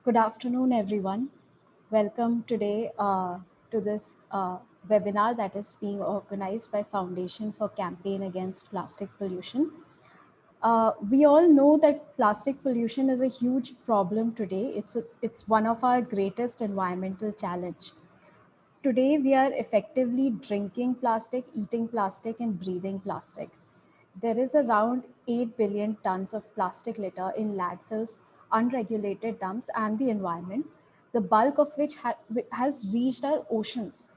Good afternoon, everyone. Welcome today to this webinar that is being organized by Foundation for Campaign Against Plastic Pollution. We all know that plastic pollution is a huge problem today. It's one of our greatest environmental challenge. Today, we are effectively drinking plastic, eating plastic, and breathing plastic. There is around 8 billion tons of plastic litter in landfills, unregulated dumps, and the environment, the bulk of which has reached our oceans.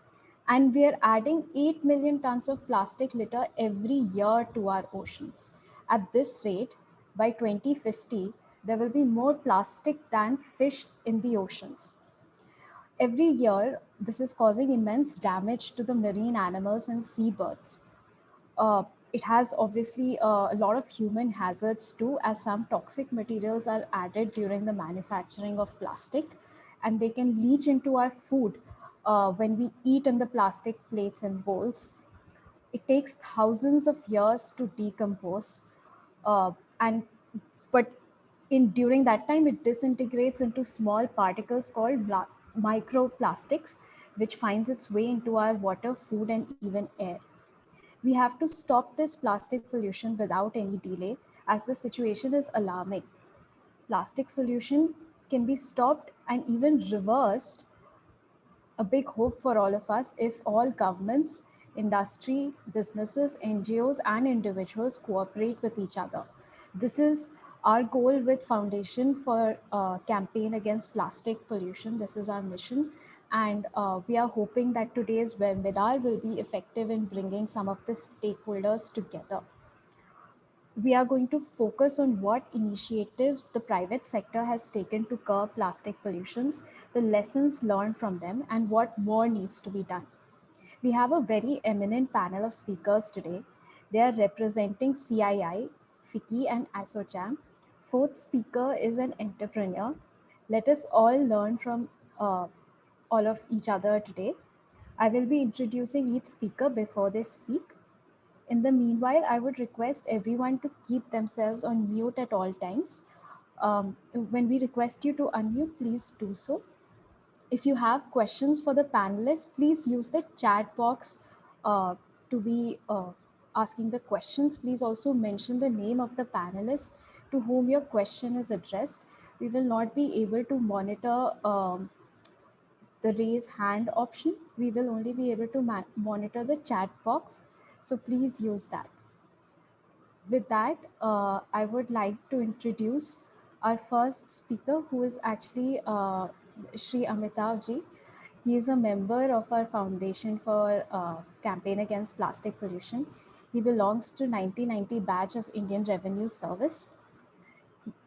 And we are adding 8 million tons of plastic litter every year to our oceans. At this rate, by 2050, there will be more plastic than fish in the oceans. Every year, this is causing immense damage to the marine animals and seabirds. It has obviously a lot of human hazards too, as some toxic materials are added during the manufacturing of plastic, and they can leach into our food when we eat in the plastic plates and bowls. It takes thousands of years to decompose, and but in during that time it disintegrates into small particles called microplastics, which finds its way into our water, food, and even air. We have to stop this plastic pollution without any delay, as the situation is alarming. Plastic solution can be stopped and even reversed, a big hope for all of us if all governments, industry, businesses, NGOs, and individuals cooperate with each other. This is our goal with Foundation for Campaign Against Plastic Pollution. This is our mission. And we are hoping that today's webinar will be effective in bringing some of the stakeholders together. We are going to focus on what initiatives the private sector has taken to curb plastic pollutions, the lessons learned from them, and what more needs to be done. We have a very eminent panel of speakers today. They are representing CII, FICCI, and ASSOCHAM. Fourth speaker is an entrepreneur. Let us all learn from all of each other today. I will be introducing each speaker before they speak. In the meanwhile, I would request everyone to keep themselves on mute at all times. When we request you to unmute, please do so. If you have questions for the panelists, please use the chat box uh, to be asking the questions. Please also mention the name of the panelist to whom your question is addressed. We will not be able to monitor the raise hand option. We will only be able to monitor the chat box. So please use that. With that, I would like to introduce our first speaker, who is actually Shri Amitav Ji. He is a member of our Foundation for Campaign Against Plastic Pollution. He belongs to 1990 batch of Indian Revenue Service.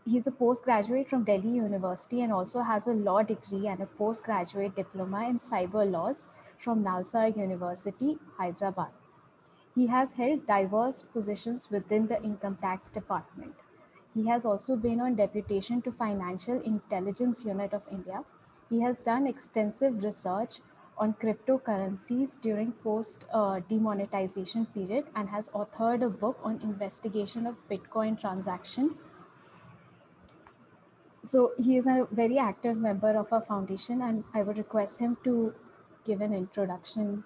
He's a postgraduate from Delhi University and also has a law degree and a postgraduate diploma in cyber laws from Nalsar University, Hyderabad. He has held diverse positions within the income tax department. He has also been on deputation to Financial Intelligence Unit of India. He has done extensive research on cryptocurrencies during post demonetization period and has authored a book on investigation of Bitcoin transaction. So he is a very active member of our foundation, and I would request him to give an introduction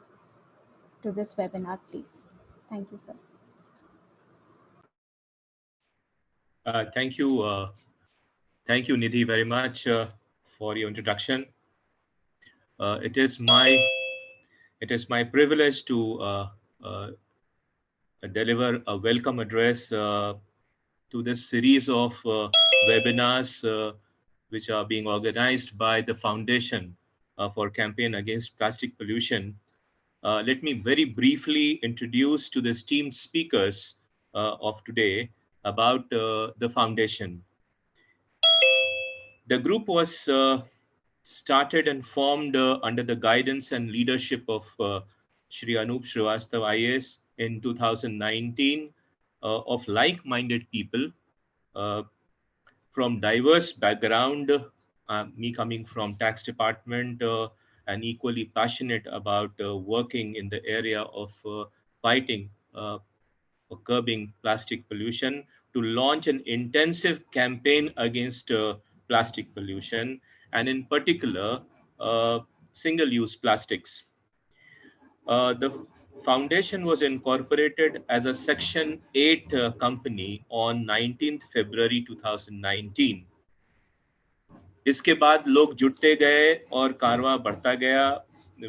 to this webinar, please. Thank you, sir. Thank you, Nidhi, very much for your introduction. It is my privilege to deliver a welcome address to this series of webinars which are being organized by the Foundation for Campaign Against Plastic Pollution. Let me very briefly introduce to the esteemed speakers of today about the foundation. The group was started and formed under the guidance and leadership of Shri Anup Srivastava IAS in 2019 of like-minded people from diverse background, me coming from tax department and equally passionate about working in the area of fighting or curbing plastic pollution, to launch an intensive campaign against plastic pollution. and in particular, single-use plastics. The foundation was incorporated as a Section 8 company on 19th February 2019. इसके बाद लोग जुटते गए और कारवां बढ़ता गया.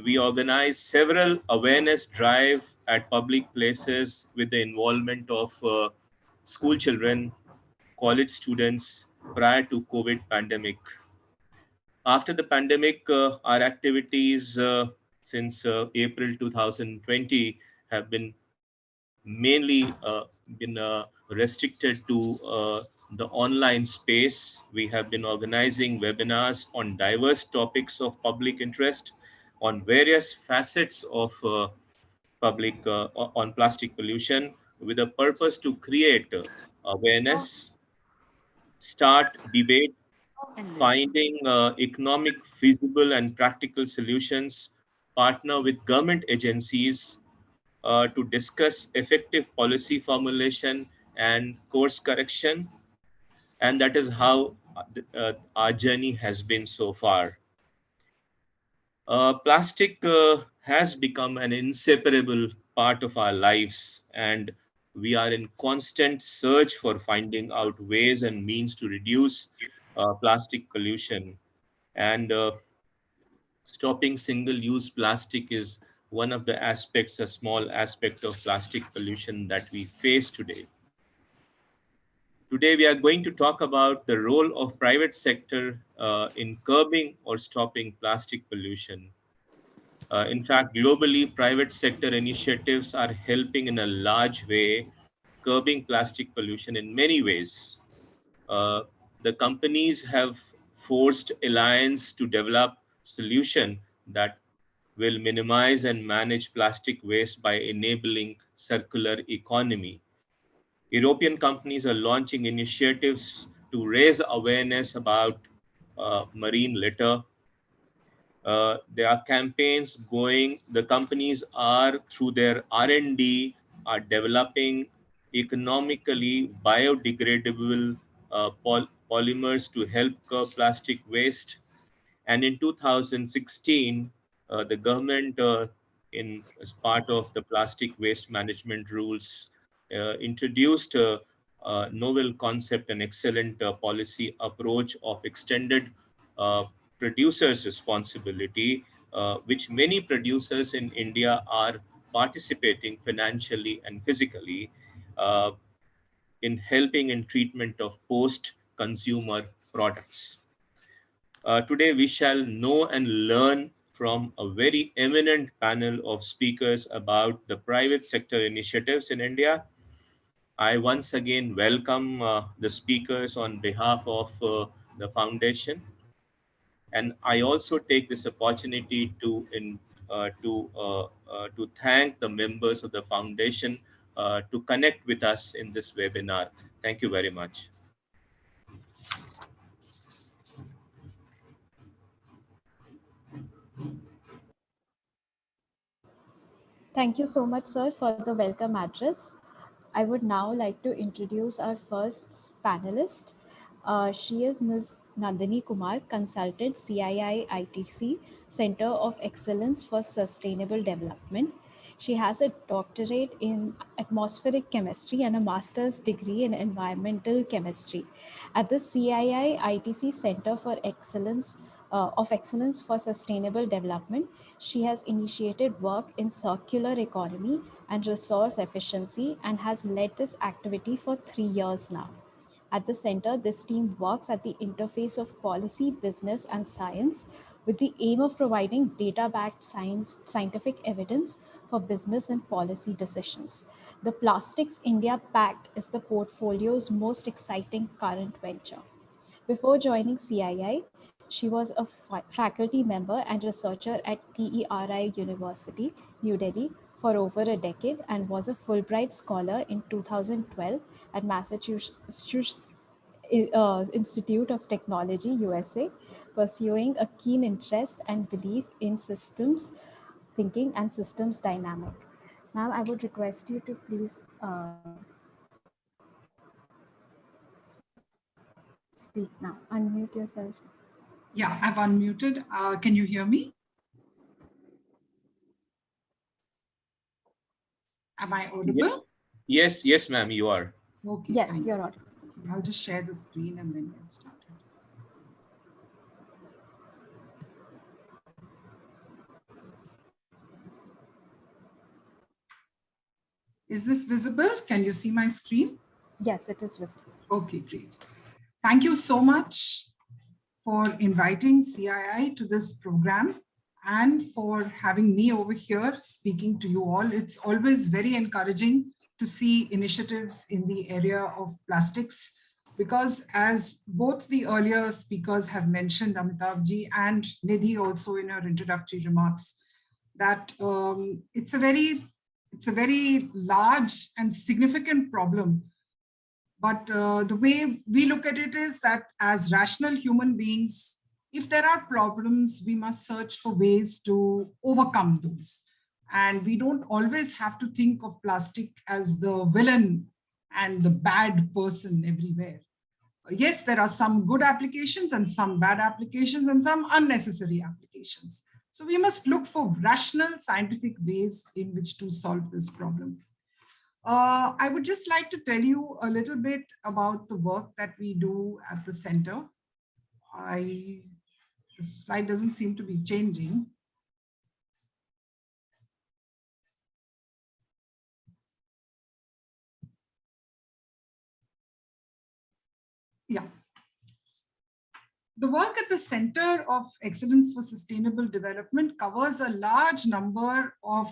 We organized several awareness drive at public places with the involvement of school children, college students prior to COVID pandemic. After the pandemic, our activities since April 2020 have been mainly restricted to the online space. We have been organizing webinars on diverse topics of public interest on various facets of public on plastic pollution with a purpose to create awareness, start debate, finding economic, feasible, and practical solutions, partner with government agencies to discuss effective policy formulation and course correction. And that is how our journey has been so far. Plastic has become an inseparable part of our lives, and we are in constant search for finding out ways and means to reduce plastic pollution. And stopping single-use plastic is one of the aspects, a small aspect of plastic pollution that we face today. Today, we are going to talk about the role of private sector in curbing or stopping plastic pollution. In fact, globally, private sector initiatives are helping in a large way curbing plastic pollution in many ways. Uh, the companies have forced alliance to develop solution that will minimize and manage plastic waste by enabling circular economy. European companies are launching initiatives to raise awareness about marine litter. There are campaigns going. The companies are through their R&D are developing economically biodegradable polymers to help curb plastic waste. And in 2016, the government, as part of the plastic waste management rules, introduced a novel concept and excellent policy approach of extended uh, producers' responsibility, which many producers in India are participating financially and physically uh, in helping in treatment of post-consumer products. Today, we shall know and learn from a very eminent panel of speakers about the private sector initiatives in India. I once again welcome the speakers on behalf of the foundation, and I also take this opportunity to thank the members of the foundation to connect with us in this webinar. Thank you very much. Thank you so much, sir, for the welcome address. I would now like to introduce our first panelist. She is Ms. Nandini Kumar, consultant, CII ITC, Center of Excellence for Sustainable Development. She has a doctorate in atmospheric chemistry and a master's degree in environmental chemistry at the CII ITC Center for Excellence for Sustainable Development. She has initiated work in circular economy and resource efficiency and has led this activity for 3 years now. At the center, this team works at the interface of policy, business, and science with the aim of providing data backed scientific evidence for business and policy decisions. The Plastics India Pact is the portfolio's most exciting current venture. Before joining CII, she was a faculty member and researcher at TERI University, New Delhi, for over a decade and was a Fulbright Scholar in 2012 at Massachusetts Institute of Technology, USA, pursuing a keen interest and belief in systems thinking and systems dynamic. Ma'am, I would request you to please speak now. Unmute yourself. Yeah, I've unmuted. Can you hear me? Am I audible? Yes, ma'am, you are. Okay, Yes, thank you're you. audible. I'll just share the screen and then get started. Is this visible? Can you see my screen? Yes, it is visible. Okay, great. Thank you so much for inviting CII to this program and for having me over here speaking to you all. It's always very encouraging to see initiatives in the area of plastics, because as both the earlier speakers have mentioned, Amitabh and Nidhi also in her introductory remarks, that it's a very large and significant problem. But the way we look at it is that as rational human beings, if there are problems, we must search for ways to overcome those. And we don't always have to think of plastic as the villain and the bad person everywhere. Yes, there are some good applications and some bad applications and some unnecessary applications. So we must look for rational scientific ways in which to solve this problem. I would just like to tell you a little bit about the work that we do at the center. The slide doesn't seem to be changing. Yeah. The work at the Center of Excellence for Sustainable Development covers a large number of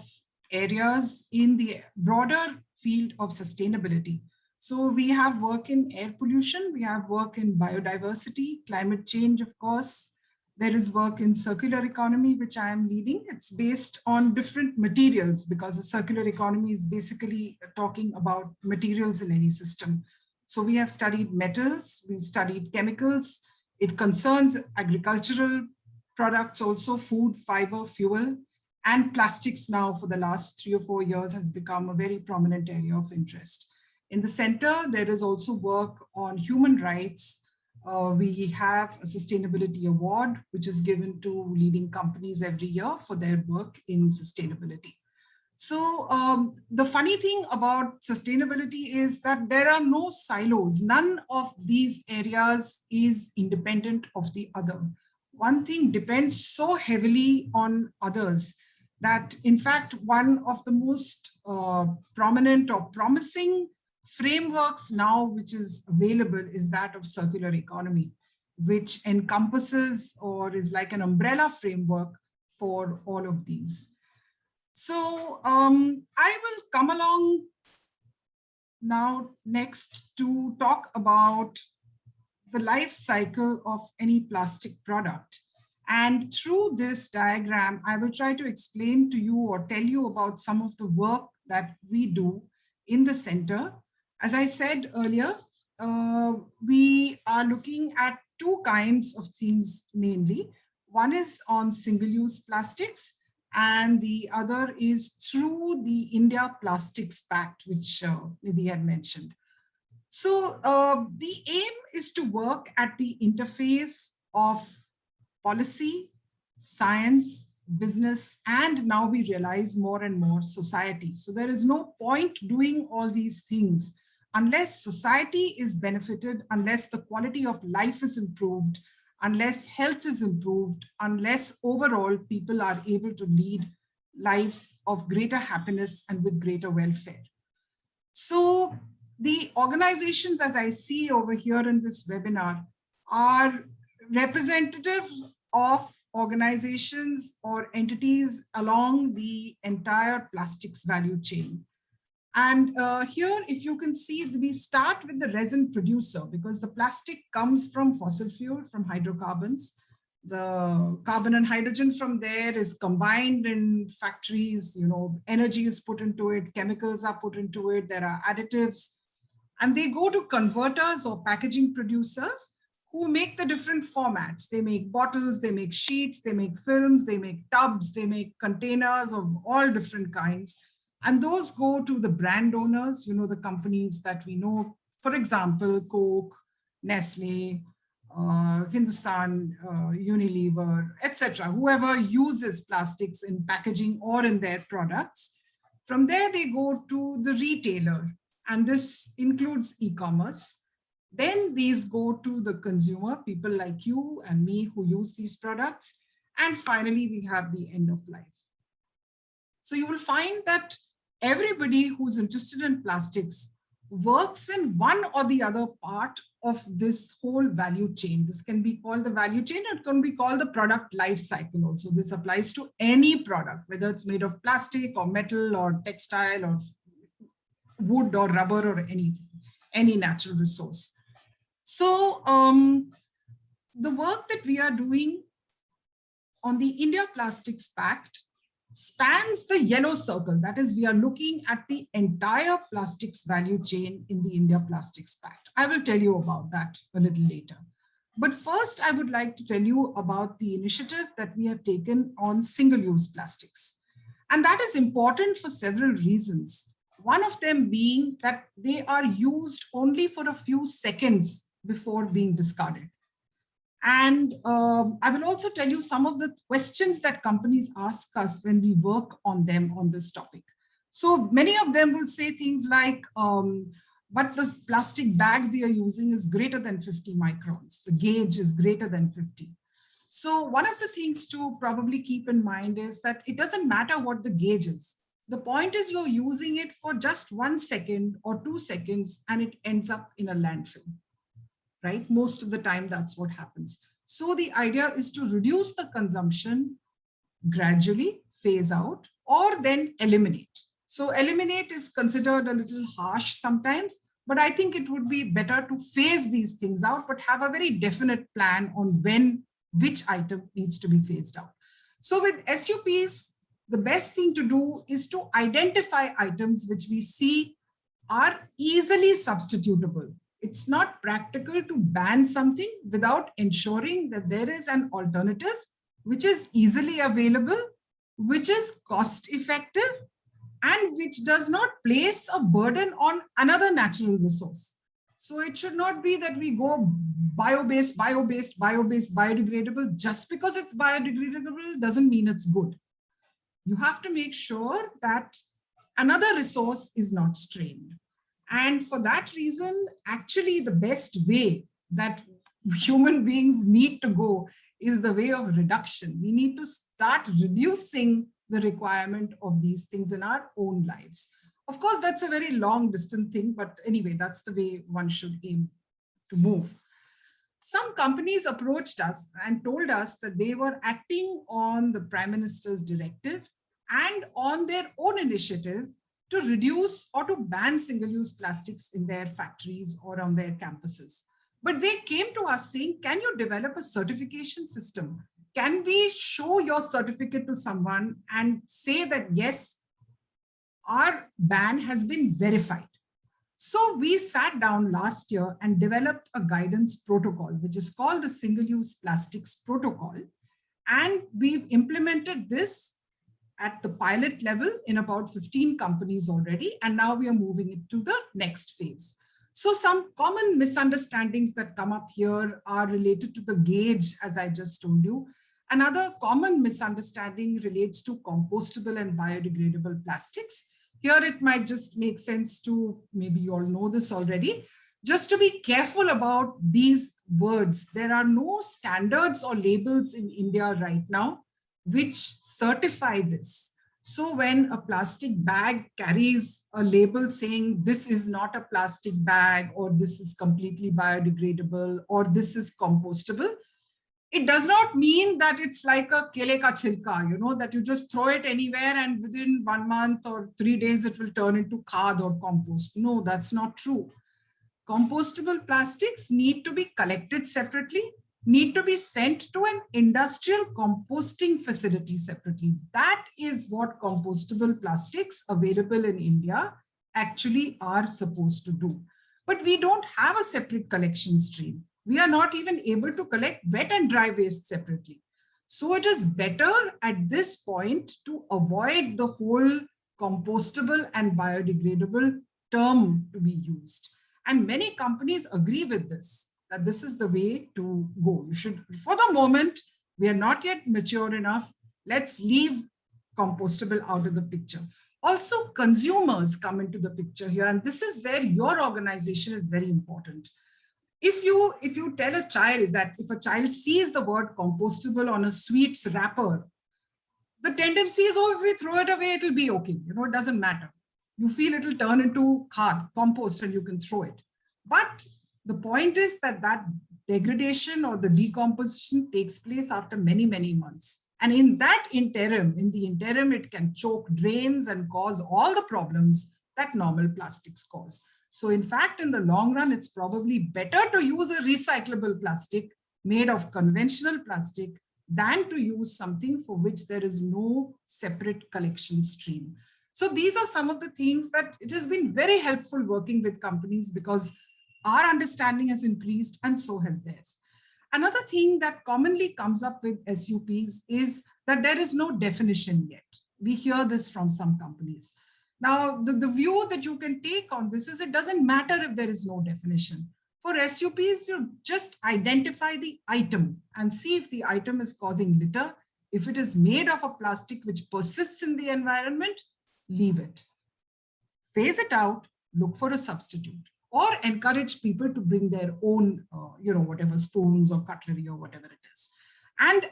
areas in the broader field of sustainability. So we have work in air pollution, we have work in biodiversity, climate change, of course. There is work in circular economy, which I am leading. It's based on different materials, because the circular economy is basically talking about materials in any system. So we have studied metals, we've studied chemicals. It concerns agricultural products, also food, fiber, fuel, and plastics now for the last 3 or 4 years has become a very prominent area of interest. In the center, there is also work on human rights. We have a sustainability award, which is given to leading companies every year for their work in sustainability. So the funny thing about sustainability is that there are no silos. None of these areas is independent of the other. One thing depends so heavily on others that, in fact, one of the most prominent or promising frameworks now which is available is that of circular economy, which encompasses or is like an umbrella framework for all of these. So I will come along now next to talk about the life cycle of any plastic product. And through this diagram, I will try to explain to you or tell you about some of the work that we do in the center. As I said earlier, we are looking at two kinds of things mainly. One is on single-use plastics, and the other is through the India Plastics Pact, which Nidhi had mentioned. So the aim is to work at the interface of policy, science, business, and now we realize more and more society. So there is no point doing all these things unless society is benefited, unless the quality of life is improved, unless health is improved, unless overall people are able to lead lives of greater happiness and with greater welfare. So the organizations, as I see over here in this webinar, are representative of organizations or entities along the entire plastics value chain. And here, if you can see, we start with the resin producer, because the plastic comes from fossil fuel, from hydrocarbons. The carbon and hydrogen from there is combined in factories, energy is put into it, chemicals are put into it, there are additives, and they go to converters or packaging producers who make the different formats. They make bottles, they make sheets, they make films, they make tubs, they make containers of all different kinds. And those go to the brand owners, the companies that we know, for example, Coke, Nestle, Hindustan, Unilever, etc., whoever uses plastics in packaging or in their products. From there, they go to the retailer, and this includes e-commerce. Then these go to the consumer, people like you and me who use these products. And finally, we have the end of life. So you will find that everybody who's interested in plastics works in one or the other part of this whole value chain. This can be called the value chain, it can be called the product life cycle also. This applies to any product, whether it's made of plastic or metal or textile or wood or rubber or anything, any natural resource. So the work that we are doing on the India Plastics Pact spans the yellow circle. That is, we are looking at the entire plastics value chain in the India Plastics Pact. I will tell you about that a little later. But first, I would like to tell you about the initiative that we have taken on single-use plastics. And that is important for several reasons. One of them being that they are used only for a few seconds before being discarded. And I will also tell you some of the questions that companies ask us when we work on them on this topic. So many of them will say things like, but the plastic bag we are using is greater than 50 microns. The gauge is greater than 50. So one of the things to probably keep in mind is that it doesn't matter what the gauge is. The point is you're using it for just 1 second or 2 seconds and it ends up in a landfill. Right? Most of the time, that's what happens. So the idea is to reduce the consumption gradually, phase out, or then eliminate. So eliminate is considered a little harsh sometimes, but I think it would be better to phase these things out, but have a very definite plan on which item needs to be phased out. So with SUPs, the best thing to do is to identify items which we see are easily substitutable. It's not practical to ban something without ensuring that there is an alternative which is easily available, which is cost effective, and which does not place a burden on another natural resource. So it should not be that we go bio-based, bio-based, bio-based, biodegradable. Just because it's biodegradable doesn't mean it's good. You have to make sure that another resource is not strained. And for that reason, actually, the best way that human beings need to go is the way of reduction. We need to start reducing the requirement of these things in our own lives. Of course, that's a very long distant thing, but anyway, that's the way one should aim to move. Some companies approached us and told us that they were acting on the Prime Minister's directive and on their own initiative to reduce or to ban single-use plastics in their factories or on their campuses. But they came to us saying, can you develop a certification system? Can we show your certificate to someone and say that, yes, our ban has been verified? So we sat down last year and developed a guidance protocol, which is called the Single-Use Plastics Protocol. And we've implemented this at the pilot level in about 15 companies already. And now we are moving it to the next phase. So some common misunderstandings that come up here are related to the gauge, as I just told you. Another common misunderstanding relates to compostable and biodegradable plastics. Here it might just make sense to, maybe you all know this already, just to be careful about these words. There are no standards or labels in India right now which certify this. So when a plastic bag carries a label saying this is not a plastic bag, or this is completely biodegradable, or this is compostable, it does not mean that it's like a kele ka chilka, you know, that you just throw it anywhere and within 1 month or 3 days it will turn into khad or compost. No, that's not true. Compostable plastics need to be collected separately, need to be sent to an industrial composting facility separately. That is what compostable plastics available in India actually are supposed to do. But we don't have a separate collection stream. We are not even able to collect wet and dry waste separately. So it is better at this point to avoid the whole compostable and biodegradable term to be used. And many companies agree with this, that this is the way to go. You should, for the moment, we are not yet mature enough. Let's leave compostable out of the picture. Also, consumers come into the picture here, and this is where your organization is very important. If you tell a child that if a child sees the word compostable on a sweets wrapper, the tendency is, oh, if we throw it away, it'll be okay. You know, it doesn't matter. You feel it'll turn into compost, and you can throw it. But the point is that that degradation or the decomposition takes place after many, many months. And in that interim, it can choke drains and cause all the problems that normal plastics cause. So in fact, in the long run, it's probably better to use a recyclable plastic made of conventional plastic than to use something for which there is no separate collection stream. So these are some of the things that it has been very helpful working with companies, because our understanding has increased and so has theirs. Another thing that commonly comes up with SUPs is that there is no definition yet. We hear this from some companies. Now, the view that you can take on this is it doesn't matter if there is no definition. For SUPs, you just identify the item and see if the item is causing litter. If it is made of a plastic which persists in the environment, leave it. Phase it out, look for a substitute, or encourage people to bring their own, whatever spoons or cutlery or whatever it is. And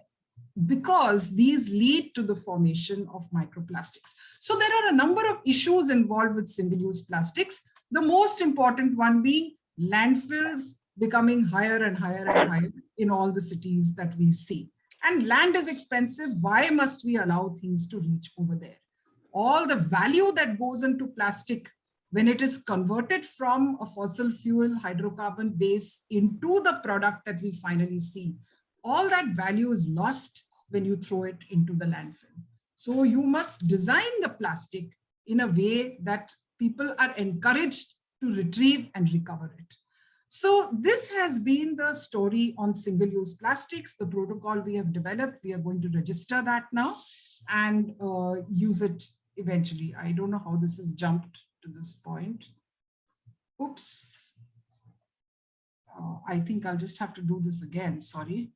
because these lead to the formation of microplastics. So there are a number of issues involved with single-use plastics. The most important one being landfills becoming higher and higher and higher in all the cities that we see. And land is expensive. Why must we allow things to reach over there? All the value that goes into plastic when it is converted from a fossil fuel hydrocarbon base into the product that we finally see, all that value is lost when you throw it into the landfill. So you must design the plastic in a way that people are encouraged to retrieve and recover it. So this has been the story on single-use plastics, the protocol we have developed. We are going to register that now and use it eventually. I don't know how this has jumped to this point. Oops. I think I'll just have to do this again, sorry.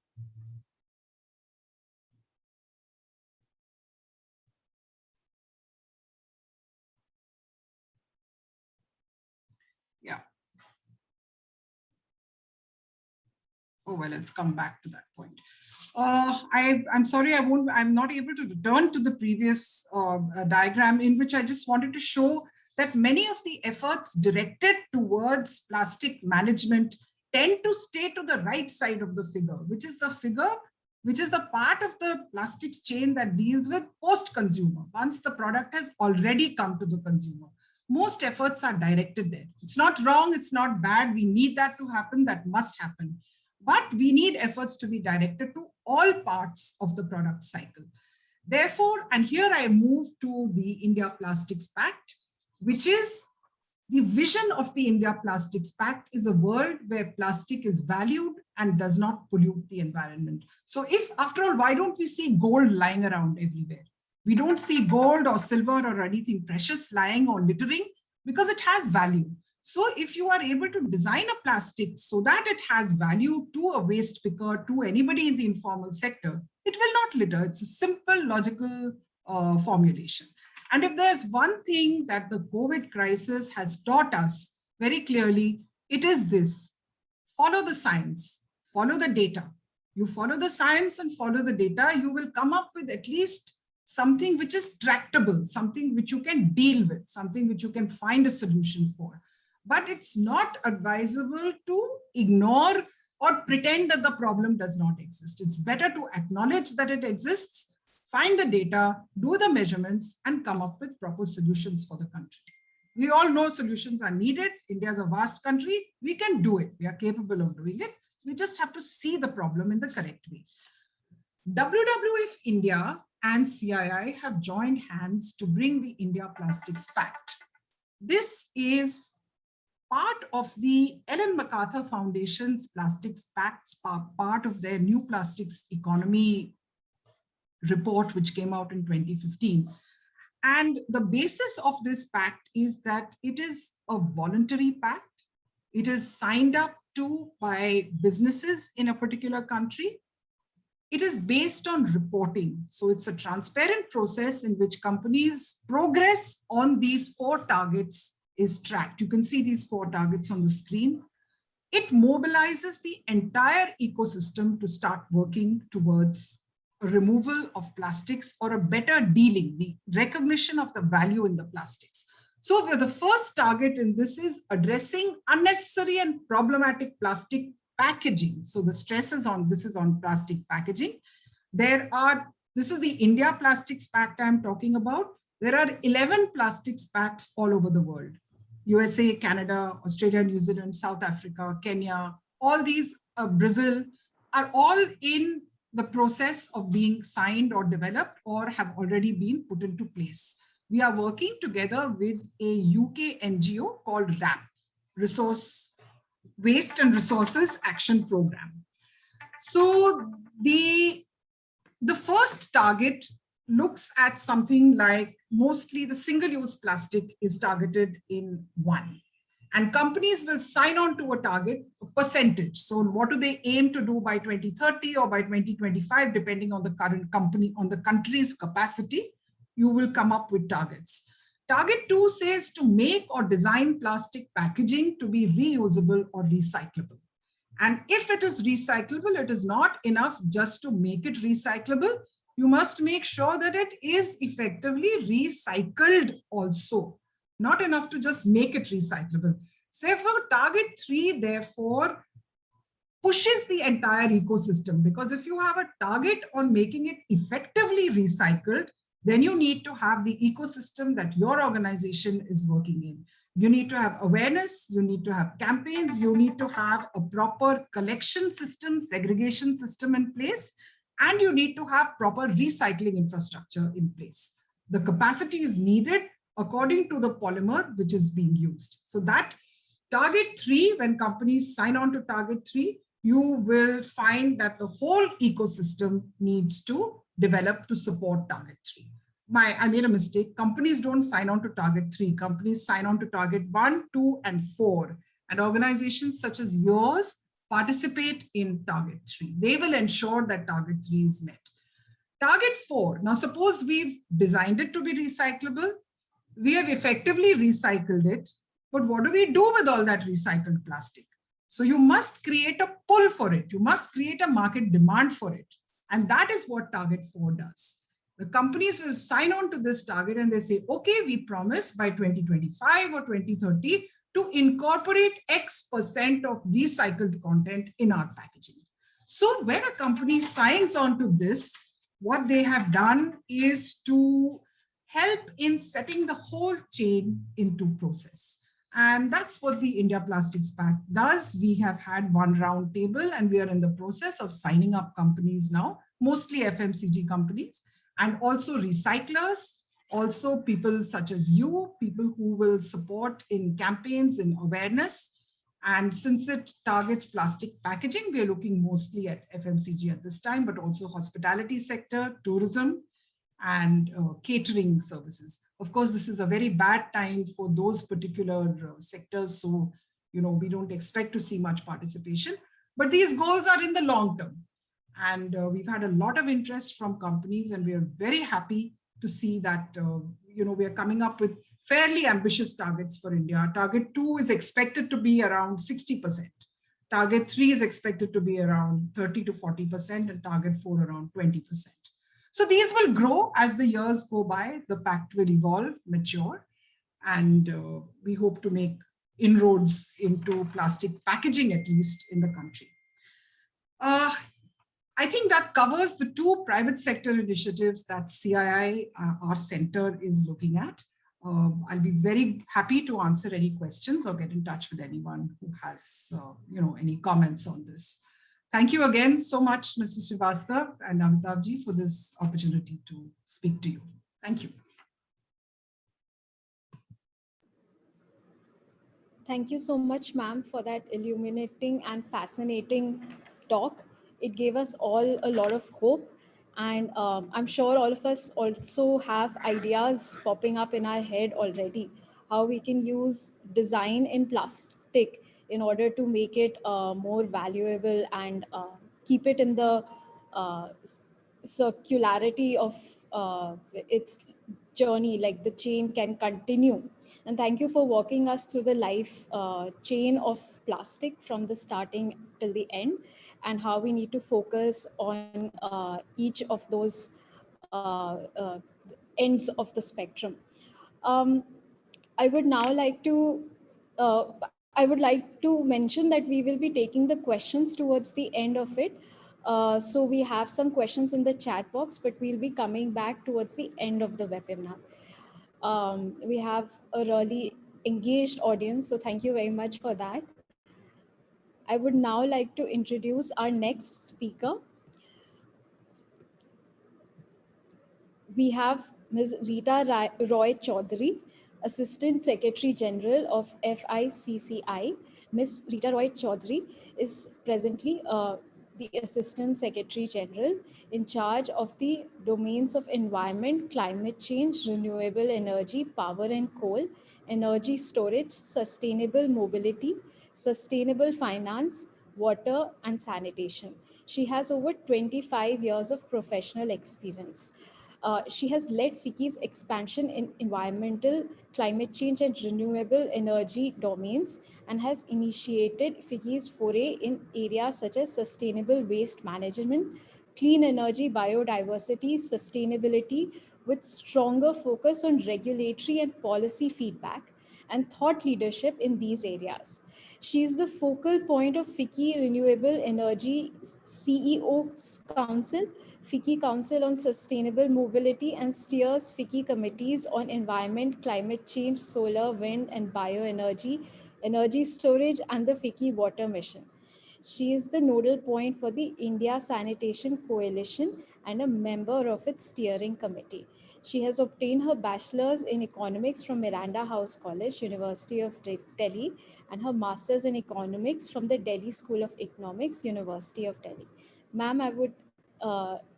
Yeah. Oh, well, let's come back to that point. I'm sorry, I'm not able to return to the previous diagram, in which I just wanted to show that many of the efforts directed towards plastic management tend to stay to the right side of the figure, which is the part of the plastics chain that deals with post-consumer, once the product has already come to the consumer. Most efforts are directed there. It's not wrong, it's not bad. We need that to happen, that must happen. But we need efforts to be directed to all parts of the product cycle. Therefore, and here I move to the India Plastics Pact, which is the vision of the India Plastics Pact is a world where plastic is valued and does not pollute the environment. So if, after all, why don't we see gold lying around everywhere? We don't see gold or silver or anything precious lying or littering because it has value. So if you are able to design a plastic so that it has value to a waste picker, to anybody in the informal sector, it will not litter. It's a simple, logical formulation. And if there's one thing that the COVID crisis has taught us very clearly, it is this: follow the science, follow the data. You follow the science and follow the data, you will come up with at least something which is tractable, something which you can deal with, something which you can find a solution for. But it's not advisable to ignore or pretend that the problem does not exist. It's better to acknowledge that it exists, find the data, do the measurements, and come up with proper solutions for the country. We all know solutions are needed. India is a vast country. We can do it. We are capable of doing it. We just have to see the problem in the correct way. WWF India and CII have joined hands to bring the India Plastics Pact. This is part of the Ellen MacArthur Foundation's Plastics Pacts, part of their New Plastics Economy report, which came out in 2015. And the basis of this pact is that it is a voluntary pact. It is signed up to by businesses in a particular country. It is based on reporting. So it's a transparent process in which companies' progress on these 4 targets is tracked. You can see these 4 targets on the screen. It mobilizes the entire ecosystem to start working towards a removal of plastics or a better dealing, the recognition of the value in the plastics. So the first target in this is addressing unnecessary and problematic plastic packaging. So the stress is on, this is on plastic packaging. This is the India Plastics Pact I'm talking about. There are 11 plastics pacts all over the world. USA, Canada, Australia, New Zealand, South Africa, Kenya, all these, Brazil, are all in the process of being signed or developed or have already been put into place. We are working together with a UK NGO called RAP, Waste and Resources Action Program. So the first target looks at something like mostly the single-use plastic is targeted in 1. And companies will sign on to a target, a percentage. So what do they aim to do by 2030 or by 2025, depending on the current company, on the country's capacity, you will come up with targets. Target 2 says to make or design plastic packaging to be reusable or recyclable. And if it is recyclable, it is not enough just to make it recyclable. You must make sure that it is effectively recycled also. Not enough to just make it recyclable. So for target 3, therefore, pushes the entire ecosystem, because if you have a target on making it effectively recycled, then you need to have the ecosystem that your organization is working in. You need to have awareness, you need to have campaigns, you need to have a proper collection system, segregation system in place, and you need to have proper recycling infrastructure in place. The capacity is needed according to the polymer which is being used. So that target 3, when companies sign on to target 3, you will find that the whole ecosystem needs to develop to support target 3. I made a mistake. Companies don't sign on to target 3. Companies sign on to target 1, 2, and 4. And organizations such as yours participate in target 3. They will ensure that target 3 is met. Target 4. Now, suppose we've designed it to be recyclable. We have effectively recycled it. But what do we do with all that recycled plastic? So you must create a pull for it. You must create a market demand for it. And that is what target 4 does. The companies will sign on to this target and they say, okay, we promise by 2025 or 2030 to incorporate X% of recycled content in our packaging. So when a company signs on to this, what they have done is to help in setting the whole chain into process. And that's what the India Plastics Pact does. We have had one round table and we are in the process of signing up companies now, mostly FMCG companies, and also recyclers, also people such as you, people who will support in campaigns and awareness. And since it targets plastic packaging, we are looking mostly at FMCG at this time, but also hospitality sector, tourism, and catering services. Of course, this is a very bad time for those particular sectors. So, we don't expect to see much participation, but these goals are in the long term. And we've had a lot of interest from companies, and we are very happy to see that, we are coming up with fairly ambitious targets for India. Target 2 is expected to be around 60%. Target 3 is expected to be around 30 to 40%, and target 4 around 20%. So these will grow as the years go by. The pact will evolve, mature, and we hope to make inroads into plastic packaging, at least in the country. I think that covers the 2 private sector initiatives that CII, our center, is looking at. I'll be very happy to answer any questions or get in touch with anyone who has, any comments on this. Thank you again so much, Mr. Srivastav and Amitabh-ji, for this opportunity to speak to you. Thank you. Thank you so much, ma'am, for that illuminating and fascinating talk. It gave us all a lot of hope. And I'm sure all of us also have ideas popping up in our head already, how we can use design in plastic in order to make it more valuable and keep it in the circularity of its journey, like the chain can continue. And thank you for walking us through the life chain of plastic from the starting till the end, and how we need to focus on each of those ends of the spectrum. Um, I would now like to mention that we will be taking the questions towards the end of it. So we have some questions in the chat box, but we'll be coming back towards the end of the webinar. We have a really engaged audience, so thank you very much for that. I would now like to introduce our next speaker. We have Ms. Rita Roy Chaudhary, Assistant Secretary General of FICCI. Ms. Rita Roy Chaudhary is presently the Assistant Secretary General in charge of the domains of environment, climate change, renewable energy, power and coal, energy storage, sustainable mobility, sustainable finance, water and sanitation. She has over 25 years of professional experience. She has led FICCI's expansion in environmental, climate change, and renewable energy domains, and has initiated FICCI's foray in areas such as sustainable waste management, clean energy, biodiversity, sustainability, with stronger focus on regulatory and policy feedback and thought leadership in these areas. She is the focal point of FICCI Renewable Energy CEO's Council, FICCI Council on Sustainable Mobility, and steers FICCI committees on environment, climate change, solar, wind, and bioenergy, energy storage, and the FICCI Water Mission. She is the nodal point for the India Sanitation Coalition and a member of its steering committee. She has obtained her bachelor's in economics from Miranda House College, University of Delhi, and her master's in economics from the Delhi School of Economics, University of Delhi. Ma'am, I would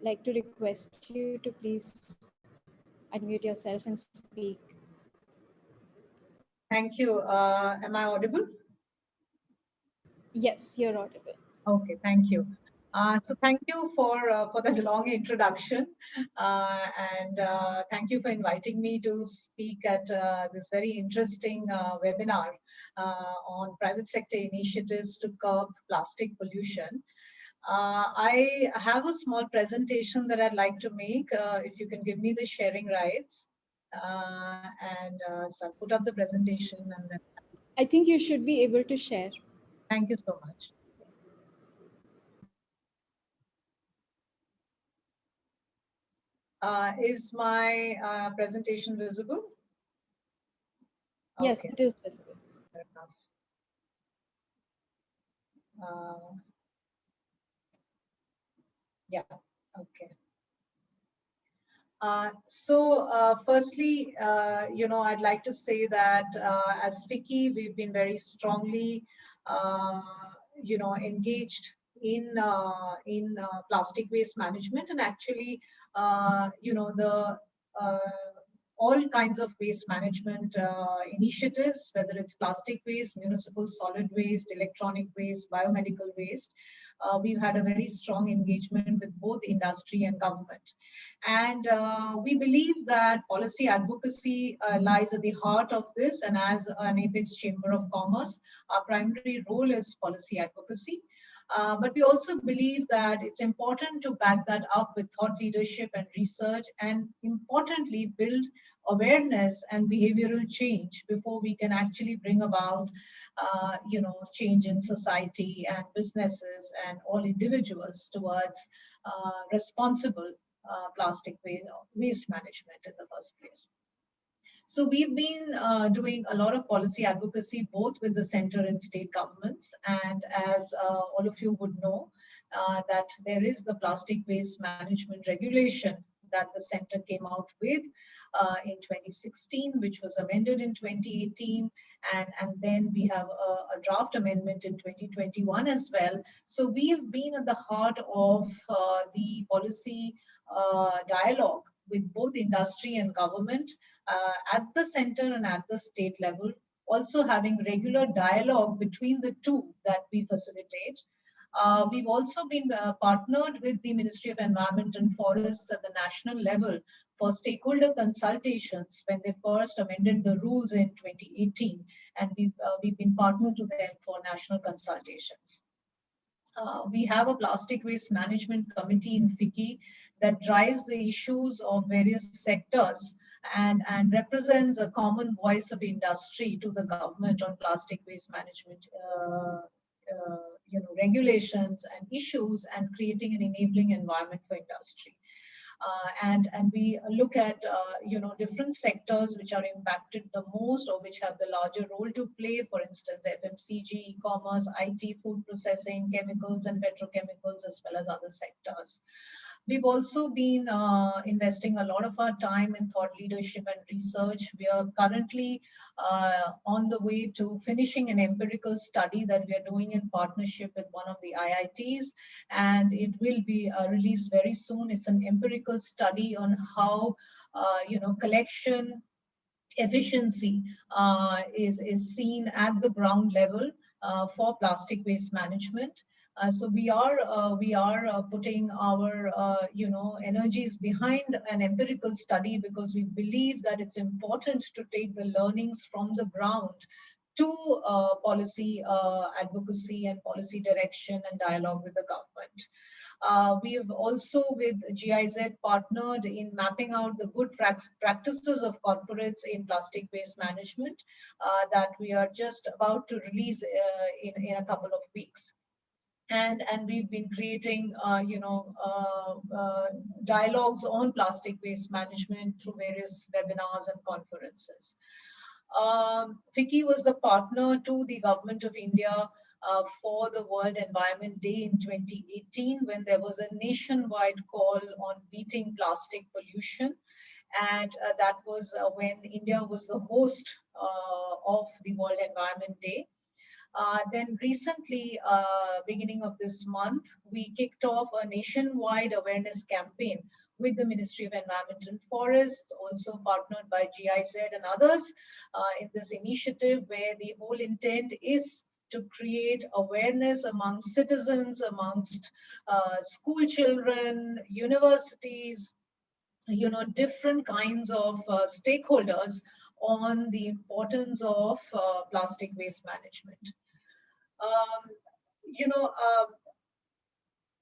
like to request you to please unmute yourself and speak. Thank you. Am I audible? Yes, you're audible. Okay, thank you. So thank you for that long introduction, and thank you for inviting me to speak at this very interesting webinar on private sector initiatives to curb plastic pollution. I have a small presentation that I'd like to make, if you can give me the sharing rights. So I'll put up the presentation and then. I think you should be able to share. Thank you so much. Is my presentation visible? Yes, Okay. it is visible. Fair enough. Yeah, okay. Firstly, I'd like to say that as FICCI, we've been very strongly, engaged in plastic waste management, and actually, the all kinds of waste management initiatives, whether it's plastic waste, municipal solid waste, electronic waste, biomedical waste. We've had a very strong engagement with both industry and government. And we believe that policy advocacy lies at the heart of this. And as an Apex Chamber of Commerce, our primary role is policy advocacy. But we also believe that it's important to back that up with thought leadership and research, and importantly, build awareness and behavioral change before we can actually bring about change in society and businesses and all individuals towards responsible plastic waste management in the first place. So we've been doing a lot of policy advocacy, both with the center and state governments. And as all of you would know, that there is the plastic waste management regulation that the center came out with in 2016, which was amended in 2018. And then we have a draft amendment in 2021 as well. So we have been at the heart of the policy dialogue with both industry and government at the center and at the state level also having regular dialogue between the two that we facilitate. We've also been partnered with the Ministry of Environment and Forests at the national level for stakeholder consultations when they first amended the rules in 2018, and we've been partnered to them for national consultations. We have a plastic waste management committee in FICCI that drives the issues of various sectors and represents a common voice of industry to the government on plastic waste management regulations and issues, and creating an enabling environment for industry. And we look at different sectors which are impacted the most or which have the larger role to play. For instance, FMCG, e-commerce, IT, food processing, chemicals and petrochemicals, as well as other sectors. We've also been investing a lot of our time in thought leadership and research. We are currently on the way to finishing an empirical study that we are doing in partnership with one of the IITs, and it will be released very soon. It's an empirical study on how collection efficiency is seen at the ground level for plastic waste management. So we are putting our energies behind an empirical study, because we believe that it's important to take the learnings from the ground to policy advocacy and policy direction and dialogue with the government. We have also with GIZ partnered in mapping out the good practices of corporates in plastic waste management that we are just about to release in a couple of weeks. And we've been creating dialogues on plastic waste management through various webinars and conferences. FICCI was the partner to the Government of India for the World Environment Day in 2018, when there was a nationwide call on beating plastic pollution. And that was when India was the host of the World Environment Day. Then recently, beginning of this month, we kicked off a nationwide awareness campaign with the Ministry of Environment and Forests, also partnered by GIZ and others in this initiative, where the whole intent is to create awareness among citizens, amongst school children, universities, different kinds of stakeholders on the importance of plastic waste management.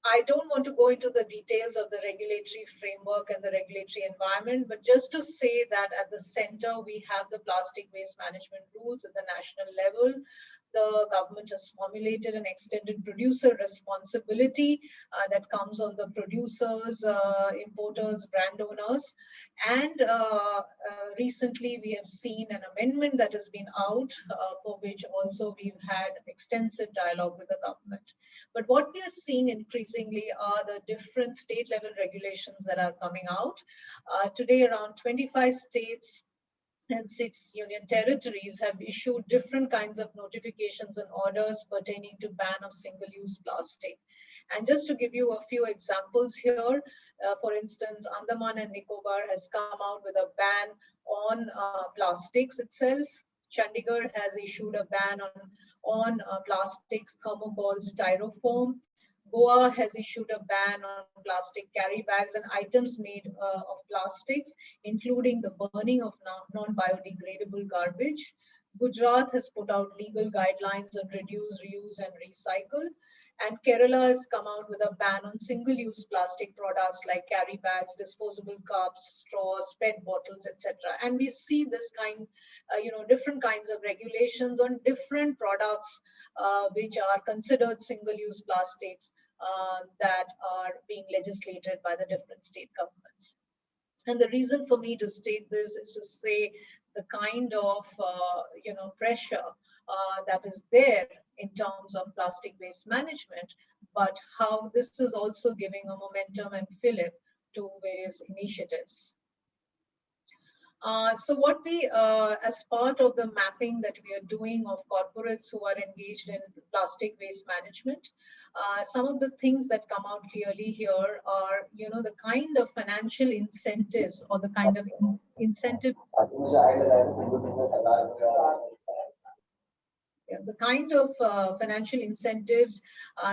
I don't want to go into the details of the regulatory framework and the regulatory environment, but just to say that at the center, we have the plastic waste management rules at the national level. The government has formulated an extended producer responsibility that comes on the producers, importers, brand owners. And recently we have seen an amendment that has been out for which also we've had extensive dialogue with the government. But what we are seeing increasingly are the different state level regulations that are coming out. Today, around 25 states and 6 union territories have issued different kinds of notifications and orders pertaining to ban of single-use plastic. And just to give you a few examples here, for instance, Andaman and Nicobar has come out with a ban on plastics itself. Chandigarh has issued a ban on plastics, thermocol, styrofoam. Goa has issued a ban on plastic carry bags and items made of plastics, including the burning of non-biodegradable garbage. Gujarat has put out legal guidelines on reduce, reuse, and recycle. And Kerala has come out with a ban on single-use plastic products like carry bags, disposable cups, straws, PET bottles, etc. And we see this kind, different kinds of regulations on different products which are considered single-use plastics that are being legislated by the different state governments. And the reason for me to state this is to say the kind of pressure that is there in terms of plastic waste management, but how this is also giving a momentum and fillip to various initiatives. So what we, as part of the mapping that we are doing of corporates who are engaged in plastic waste management, some of the things that come out clearly here are, the kind of financial incentives or the kind of incentive. the kind of financial incentives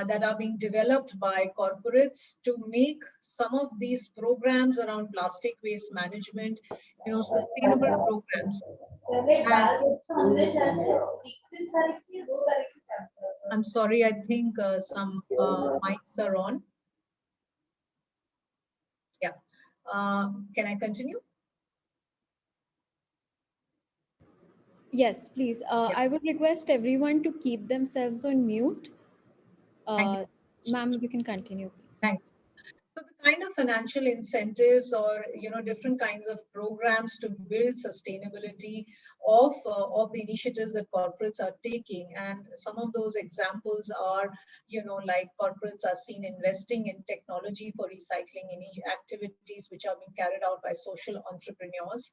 that are being developed by corporates to make some of these programs around plastic waste management, sustainable programs. I'm sorry, I think some mics are on. Yeah. Can I continue? Yes, please. Yeah. I would request everyone to keep themselves on mute. Thank you. Ma'am, you can continue, please. Thanks. So the kind of financial incentives or different kinds of programs to build sustainability of the initiatives that corporates are taking, and some of those examples are like corporates are seen investing in technology for recycling activities which are being carried out by social entrepreneurs.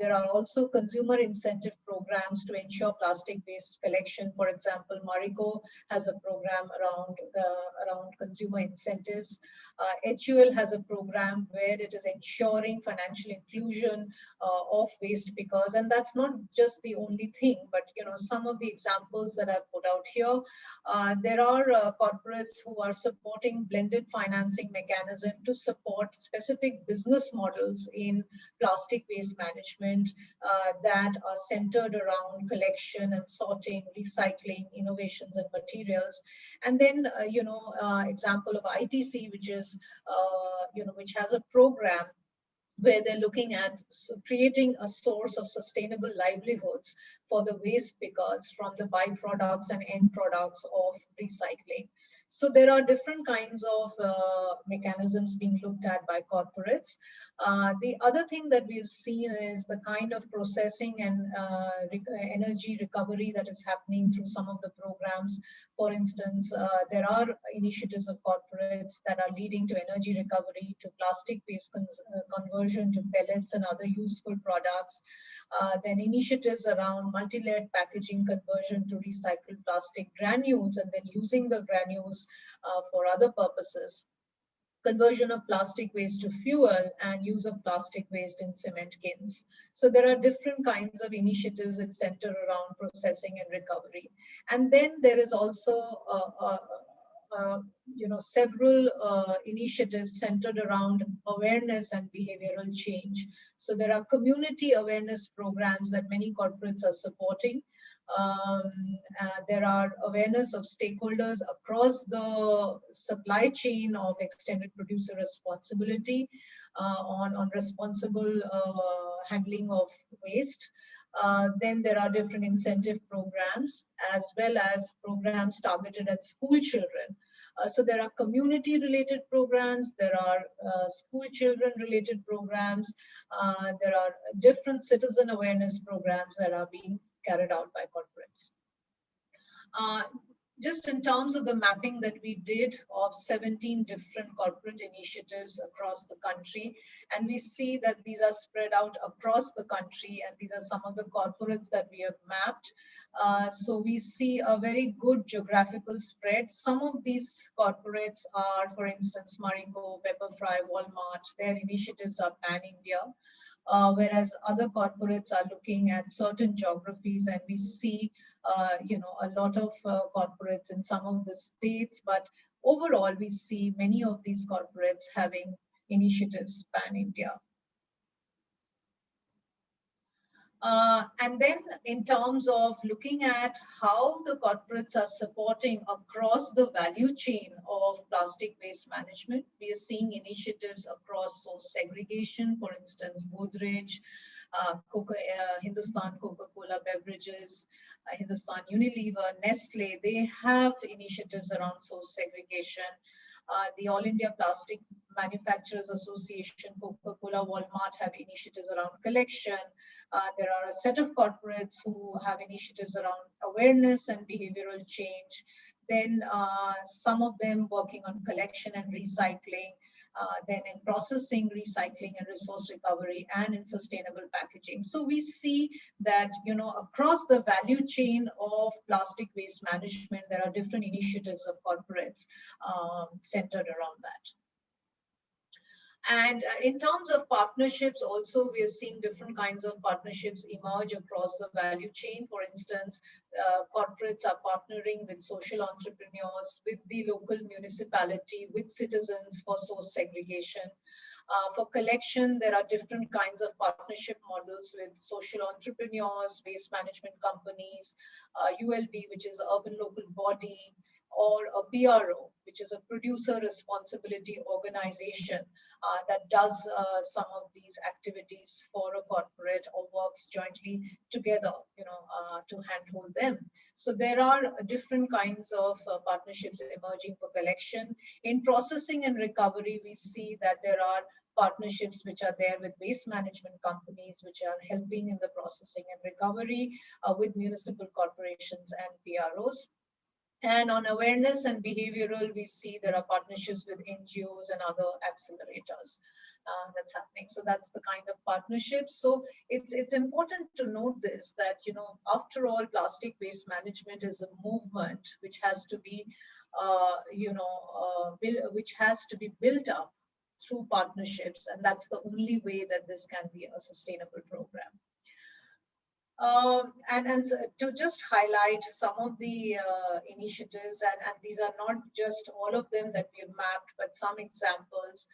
There are also consumer incentive programs to ensure plastic waste collection. For example, Marico has a program around consumer incentives. HUL has a program where it is ensuring financial inclusion of waste pickers, and that's not just the only thing, but some of the examples that I've put out here. There are corporates who are supporting blended financing mechanism to support specific business models in plastic waste management that are centered around collection and sorting, recycling, innovations and materials. And then, example of ITC, which is, which has a program where they're looking at creating a source of sustainable livelihoods for the waste pickers from the byproducts and end products of recycling. So there are different kinds of mechanisms being looked at by corporates. The other thing that we've seen is the kind of processing and energy recovery that is happening through some of the programs. For instance, there are initiatives of corporates that are leading to energy recovery, to plastic waste conversion to pellets and other useful products. Then initiatives around multi-layered packaging conversion to recycled plastic granules and then using the granules for other purposes. Conversion of plastic waste to fuel and use of plastic waste in cement kilns. So there are different kinds of initiatives which center around processing and recovery. And then there is also several initiatives centered around awareness and behavioral change. So there are community awareness programs that many corporates are supporting. There are awareness of stakeholders across the supply chain of extended producer responsibility on responsible handling of waste. Then there are different incentive programs as well as programs targeted at school children. So there are community related programs, there are school children related programs, there are different citizen awareness programs that are being carried out by corporates. Just in terms of the mapping that we did of 17 different corporate initiatives across the country, and we see that these are spread out across the country, and these are some of the corporates that we have mapped. So we see a very good geographical spread. Some of these corporates are, for instance, Marico, Pepperfry, Walmart, their initiatives are pan-India. Whereas other corporates are looking at certain geographies, and we see a lot of corporates in some of the states, but overall we see many of these corporates having initiatives pan-India. And then in terms of looking at how the corporates are supporting across the value chain of plastic waste management, we are seeing initiatives across source segregation. For instance, Godrej, Hindustan Coca-Cola Beverages, Hindustan Unilever, Nestle, they have initiatives around source segregation. The All India Plastic Manufacturers Association, Coca-Cola, Walmart have initiatives around collection. There are a set of corporates who have initiatives around awareness and behavioral change. Then some of them working on collection and recycling. Then in processing, recycling and resource recovery, and in sustainable packaging. So we see that, across the value chain of plastic waste management, there are different initiatives of corporates centered around that. And in terms of partnerships, also we are seeing different kinds of partnerships emerge across the value chain. For instance, corporates are partnering with social entrepreneurs, with the local municipality, with citizens for source segregation. For collection, there are different kinds of partnership models with social entrepreneurs, waste management companies, ULB, which is the urban local body, or a PRO, which is a producer responsibility organization that does some of these activities for a corporate or works jointly together, to handhold them. So there are different kinds of partnerships emerging for collection. In processing and recovery, we see that there are partnerships which are there with waste management companies, which are helping in the processing and recovery with municipal corporations and PROs. And on awareness and behavioral, we see there are partnerships with NGOs and other accelerators that's happening. So that's the kind of partnerships. So it's important to note this, that, after all, plastic waste management is a movement which has to be, which has to be built up through partnerships. And that's the only way that this can be a sustainable program. And so to just highlight some of the initiatives, and these are not just all of them that we've mapped, but some examples,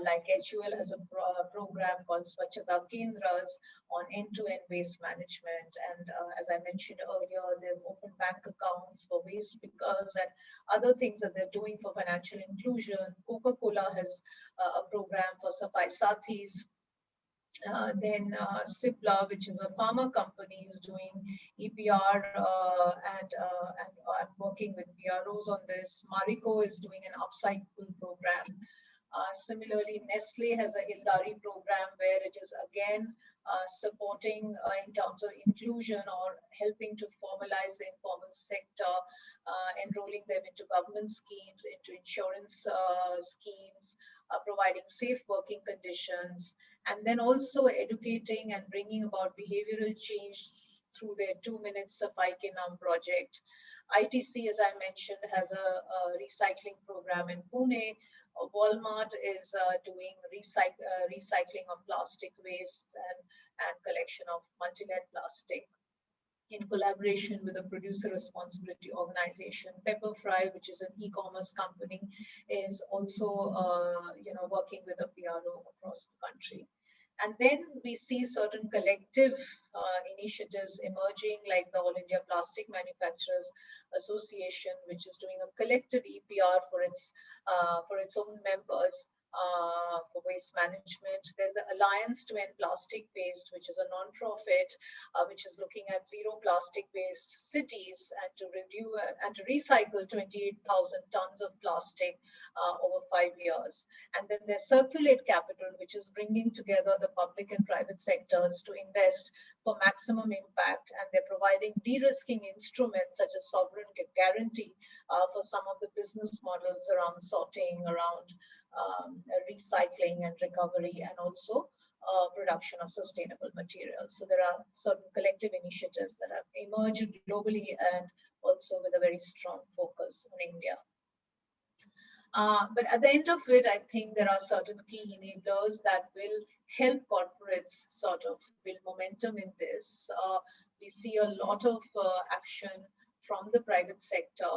like HUL has a program called Swachhata Kendras on end-to-end waste management. And as I mentioned earlier, they've opened bank accounts for waste pickers and other things that they're doing for financial inclusion. Coca-Cola has a program for Safai Sathis. Then Cipla, which is a pharma company, is doing EPR, and I'm working with PROs on this. Marico is doing an upcycle program. Similarly, Nestle has a Hildari program where it is again supporting in terms of inclusion or helping to formalize the informal sector, enrolling them into government schemes, into insurance schemes, providing safe working conditions, and then also educating and bringing about behavioral change through their 2 minutes Safai Ke Naam project. ITC, as I mentioned, has a recycling program in Pune. Walmart is doing recycling of plastic waste and collection of multi-layered plastic in collaboration with a producer responsibility organization. Pepperfry, which is an e-commerce company, is also working with a PRO across the country. And then we see certain collective initiatives emerging, like the All India Plastic Manufacturers Association, which is doing a collective EPR for its own members for waste management. There's the Alliance to End Plastic Waste, which is a non-profit which is looking at zero plastic waste cities and to reduce and to recycle 28,000 tons of plastic over 5 years. And then there's Circulate Capital, which is bringing together the public and private sectors to invest for maximum impact, and they're providing de-risking instruments such as sovereign guarantee for some of the business models around sorting, around recycling and recovery, and also production of sustainable materials. So there are certain collective initiatives that have emerged globally and also with a very strong focus on India. But at the end of it, I think there are certain key enablers that will help corporates sort of build momentum in this. We see a lot of action from the private sector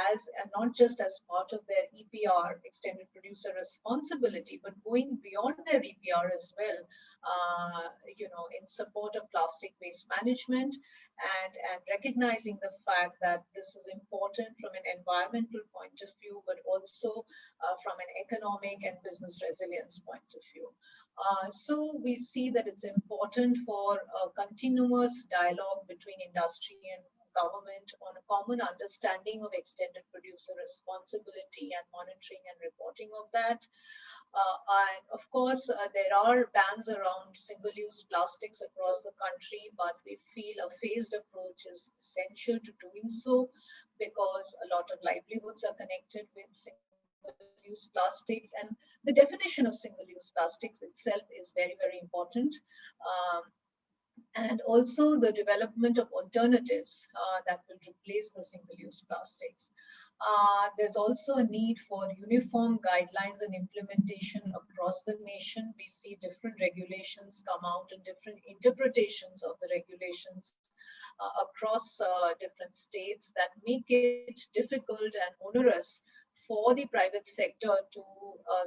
as not just as part of their EPR, extended producer responsibility, but going beyond their EPR as well, in support of plastic waste management and recognizing the fact that this is important from an environmental point of view, but also from an economic and business resilience point of view. So we see that it's important for a continuous dialogue between industry and government on a common understanding of extended producer responsibility and monitoring and reporting of that. And of course, there are bans around single-use plastics across the country, but we feel a phased approach is essential to doing so because a lot of livelihoods are connected with single-use plastics, and the definition of single-use plastics itself is very, very important. And also the development of alternatives that will replace the single-use plastics. There's also a need for uniform guidelines and implementation across the nation. We see different regulations come out and different interpretations of the regulations across different states that make it difficult and onerous for the private sector to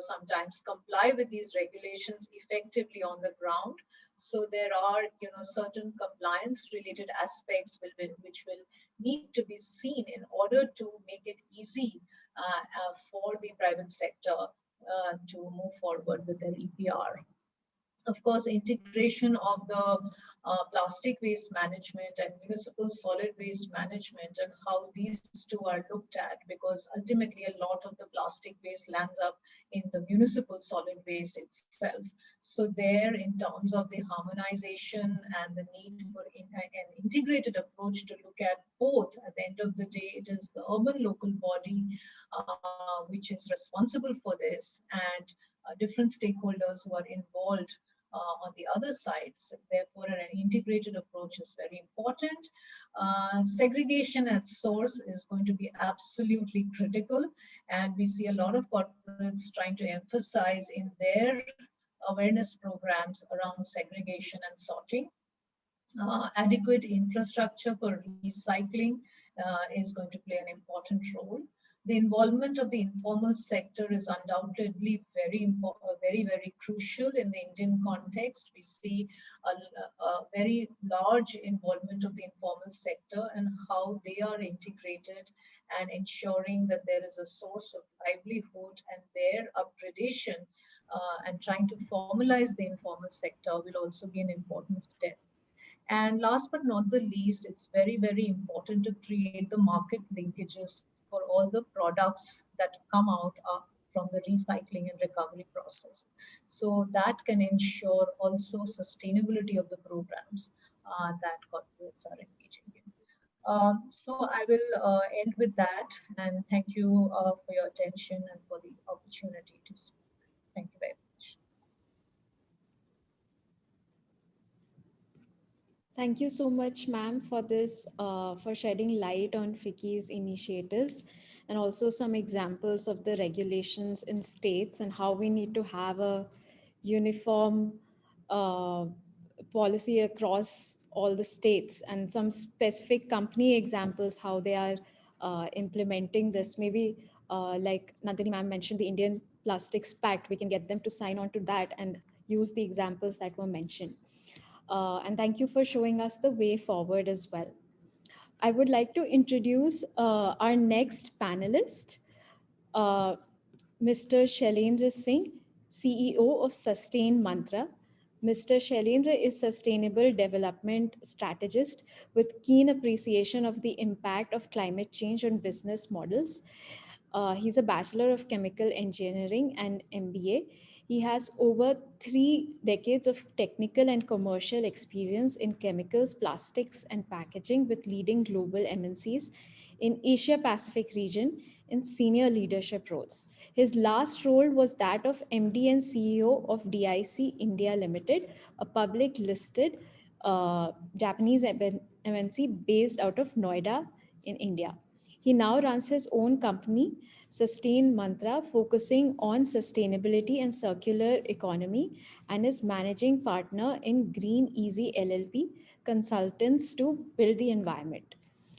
sometimes comply with these regulations effectively on the ground. So there are, certain compliance related aspects which will need to be seen in order to make it easy for the private sector to move forward with their EPR. Of course, integration of the plastic waste management and municipal solid waste management and how these two are looked at, because ultimately a lot of the plastic waste lands up in the municipal solid waste itself. So there, in terms of the harmonization and the need for an integrated approach to look at both, at the end of the day, it is the urban local body which is responsible for this, and different stakeholders who are involved on the other side. So therefore, an integrated approach is very important. Segregation at source is going to be absolutely critical, and we see a lot of corporates trying to emphasize in their awareness programs around segregation and sorting. Adequate infrastructure for recycling is going to play an important role. The involvement of the informal sector is undoubtedly very important, very crucial in the Indian context. We see a very large involvement of the informal sector and how they are integrated and ensuring that there is a source of livelihood, and their upgradation and trying to formalize the informal sector will also be an important step. And last but not the least, it's very important to create the market linkages for all the products that come out from the recycling and recovery process. So that can ensure also sustainability of the programs that corporates are engaging in. So I will end with that, and thank you for your attention and for the opportunity to speak. Thank you very much. Thank you so much, ma'am, for this, for shedding light on FICCI's initiatives and also some examples of the regulations in states and how we need to have a uniform policy across all the states, and some specific company examples, how they are implementing this. Maybe like Nandini ma'am mentioned, the Indian Plastics Pact, we can get them to sign on to that and use the examples that were mentioned. And thank you for showing us the way forward as well. I would like to introduce our next panelist, Mr. Shailendra Singh, CEO of Sustain Mantra. Mr. Shailendra is sustainable development strategist with keen appreciation of the impact of climate change on business models. He's a Bachelor of Chemical Engineering and MBA. He has over 3 decades of technical and commercial experience in chemicals, plastics, and packaging with leading global MNCs in Asia Pacific region in senior leadership roles. His last role was that of MD and CEO of DIC India Limited, a public listed Japanese MNC based out of Noida in India. He now runs his own company, Sustain Mantra, focusing on sustainability and circular economy, and is managing partner in Green Easy LLP, consultants to build the environment.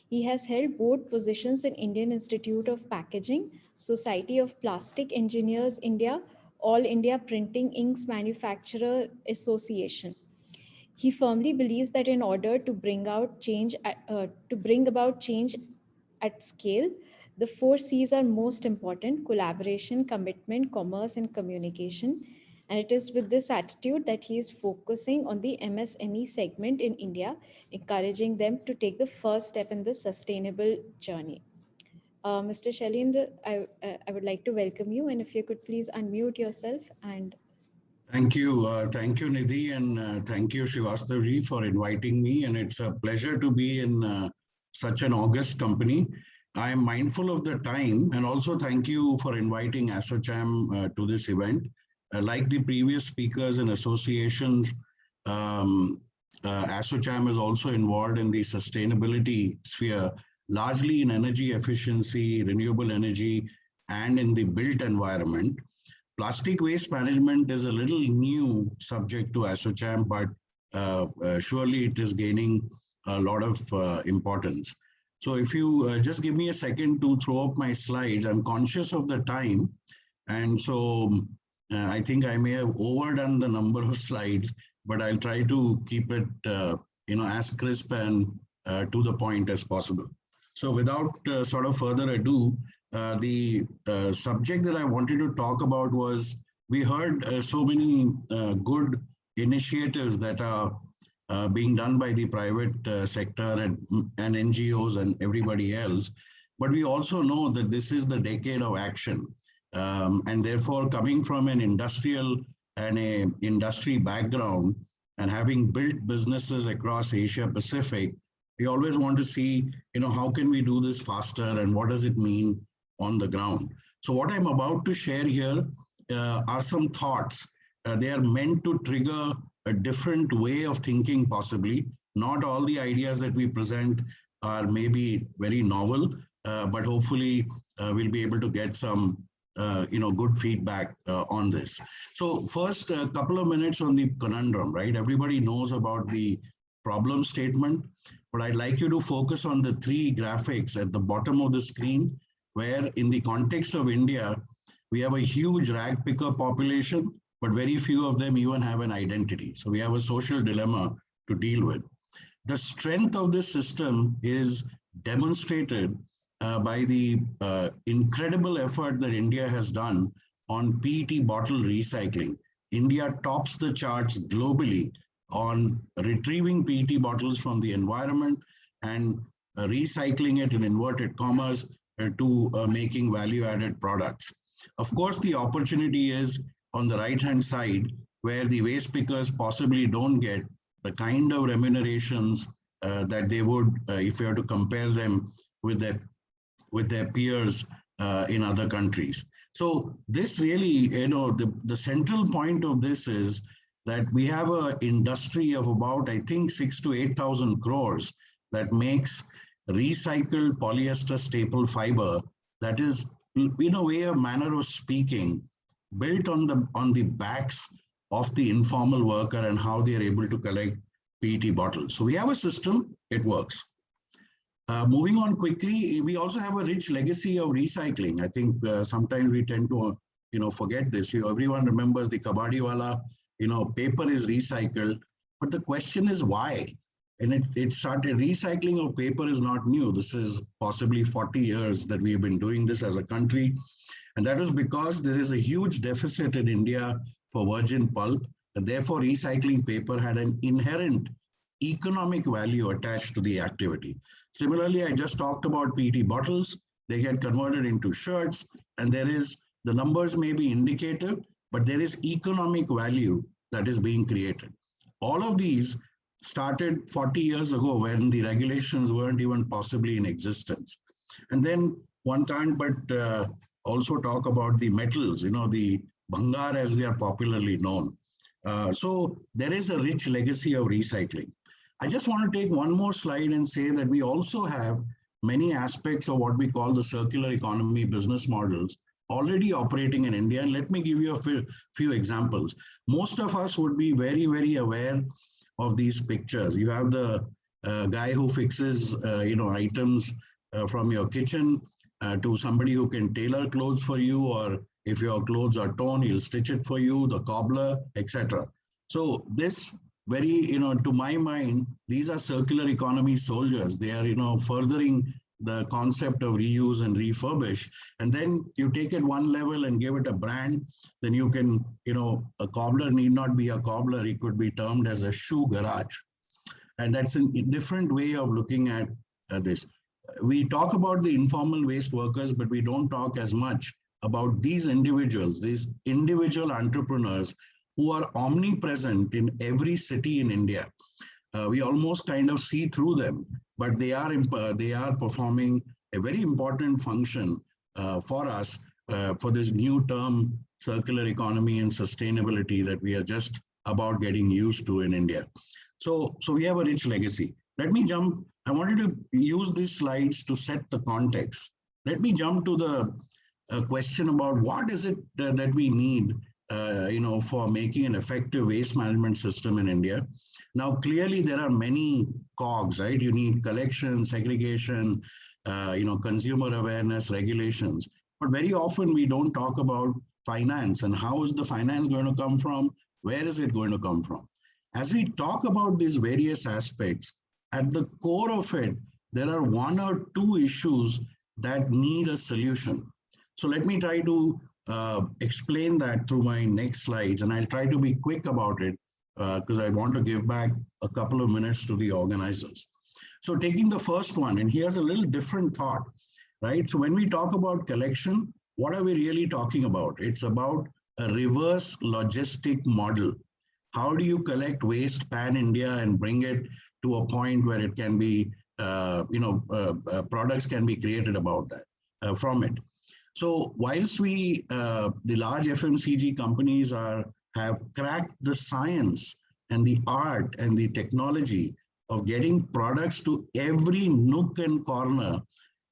He has held board positions in Indian Institute of Packaging, Society of Plastic Engineers India, All India Printing Inks Manufacturer Association. He firmly believes that in order to bring about change at scale, the 4 C's are most important: collaboration, commitment, commerce, and communication. And it is with this attitude that he is focusing on the MSME segment in India, encouraging them to take the first step in the sustainable journey. Mr. Shailendra, I would like to welcome you, and if you could please unmute yourself. And thank you, Nidhi, and thank you, Srivastavji, for inviting me. And it's a pleasure to be in such an august company. I am mindful of the time, and also thank you for inviting ASSOCHAM to this event. Like the previous speakers and associations, ASSOCHAM is also involved in the sustainability sphere, largely in energy efficiency, renewable energy, and in the built environment. Plastic waste management is a little new subject to ASSOCHAM, but surely it is gaining a lot of importance. So if you just give me a second to throw up my slides, I'm conscious of the time. And so I think I may have overdone the number of slides, but I'll try to keep it as crisp and to the point as possible. So without sort of further ado, the subject that I wanted to talk about was, we heard so many good initiatives that are being done by the private sector and NGOs and everybody else. But we also know that this is the decade of action. And therefore, coming from an industrial and an industry background and having built businesses across Asia Pacific, we always want to see, how can we do this faster and what does it mean on the ground? So what I'm about to share here are some thoughts. They are meant to trigger a different way of thinking possibly. Not all the ideas that we present are maybe very novel, but hopefully we'll be able to get some good feedback on this. So first, a couple of minutes on the conundrum, right? Everybody knows about the problem statement, but I'd like you to focus on the three graphics at the bottom of the screen, where in the context of India, we have a huge rag picker population, but very few of them even have an identity. So we have a social dilemma to deal with. The strength of this system is demonstrated by the incredible effort that India has done on PET bottle recycling. India tops the charts globally on retrieving PET bottles from the environment and recycling it in inverted commas to making value-added products. Of course, the opportunity is on the right-hand side, where the waste pickers possibly don't get the kind of remunerations that they would if you have to compare them with their peers in other countries. So this really, the central point of this is that we have an industry of about, I think, 6,000 to 8,000 crores that makes recycled polyester staple fiber that is, in a way, a manner of speaking, built on the backs of the informal worker and how they are able to collect PET bottles. So we have a system, it works. Moving on quickly, we also have a rich legacy of recycling. I think sometimes we tend to forget this. Everyone remembers the Kabadiwala, paper is recycled, but the question is why? And it started, recycling of paper is not new. This is possibly 40 years that we have been doing this as a country. And that was because there is a huge deficit in India for virgin pulp, and therefore recycling paper had an inherent economic value attached to the activity. Similarly, I just talked about PET bottles. They get converted into shirts, and the numbers may be indicative, but there is economic value that is being created. All of these started 40 years ago when the regulations weren't even possibly in existence. And then one can't but also talk about the metals, the bhangar as they are popularly known. So there is a rich legacy of recycling. I just want to take one more slide and say that we also have many aspects of what we call the circular economy business models already operating in India. And let me give you a few examples. Most of us would be very, very aware of these pictures. You have the guy who fixes, items from your kitchen to somebody who can tailor clothes for you, or if your clothes are torn, he'll stitch it for you, the cobbler, etc. So this very, to my mind, these are circular economy soldiers. They are, furthering the concept of reuse and refurbish. And then you take it one level and give it a brand, then you can, a cobbler need not be a cobbler. He could be termed as a shoe garage. And that's a different way of looking at this. We talk about the informal waste workers, but we don't talk as much about these individuals, these individual entrepreneurs who are omnipresent in every city in India. We almost kind of see through them, but they are performing a very important function for us for this new term, circular economy and sustainability, that we are just about getting used to in India. So we have a rich legacy. Let me jump. I wanted to use these slides to set the context. Let me jump to the question about what is it that we need, for making an effective waste management system in India. Now, clearly there are many cogs, right? You need collection, segregation, consumer awareness, regulations. But very often we don't talk about finance and how is the finance going to come from? Where is it going to come from? As we talk about these various aspects, at the core of it, there are one or two issues that need a solution. So let me try to explain that through my next slides, and I'll try to be quick about it because I want to give back a couple of minutes to the organizers. So taking the first one, and here's a little different thought, right? So when we talk about collection, what are we really talking about? It's about a reverse logistic model. How do you collect waste pan-India and bring it to a point where it can be, products can be created about that, from it. So whilst we, the large FMCG companies have cracked the science and the art and the technology of getting products to every nook and corner